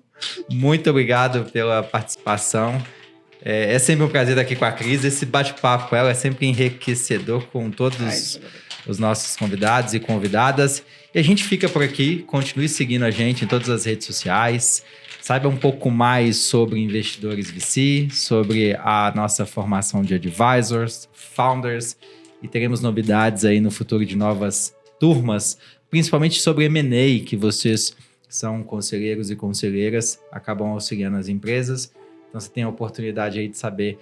muito obrigado pela participação. É sempre um prazer estar aqui com a Cris. Esse bate-papo com ela é sempre enriquecedor com todos os nossos convidados e convidadas. E a gente fica por aqui. Continue seguindo a gente em todas as redes sociais. Saiba um pouco mais sobre investidores VC, sobre a nossa formação de advisors, founders. E teremos novidades aí no futuro de novas turmas, principalmente sobre M&A, que vocês são conselheiros e conselheiras, acabam auxiliando as empresas. Então, você tem a oportunidade aí de saber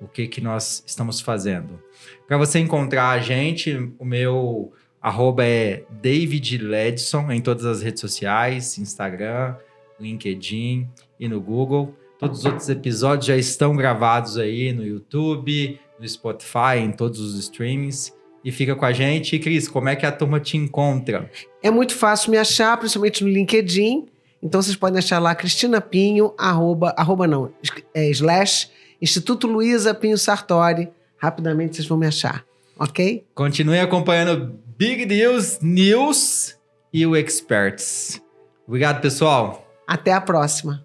o que nós estamos fazendo. Para você encontrar a gente, o meu @ é David Ledson em todas as redes sociais, Instagram, LinkedIn e no Google. Todos os outros episódios já estão gravados aí no YouTube, no Spotify, em todos os streamings. E fica com a gente. E, Cris, como é que a turma te encontra? É muito fácil me achar, principalmente no LinkedIn. Então vocês podem achar lá Cristina Pinho, / Instituto Luiza Pinho Sartori. Rapidamente vocês vão me achar, ok? Continue acompanhando Big Deals News e o Experts. Obrigado, pessoal. Até a próxima.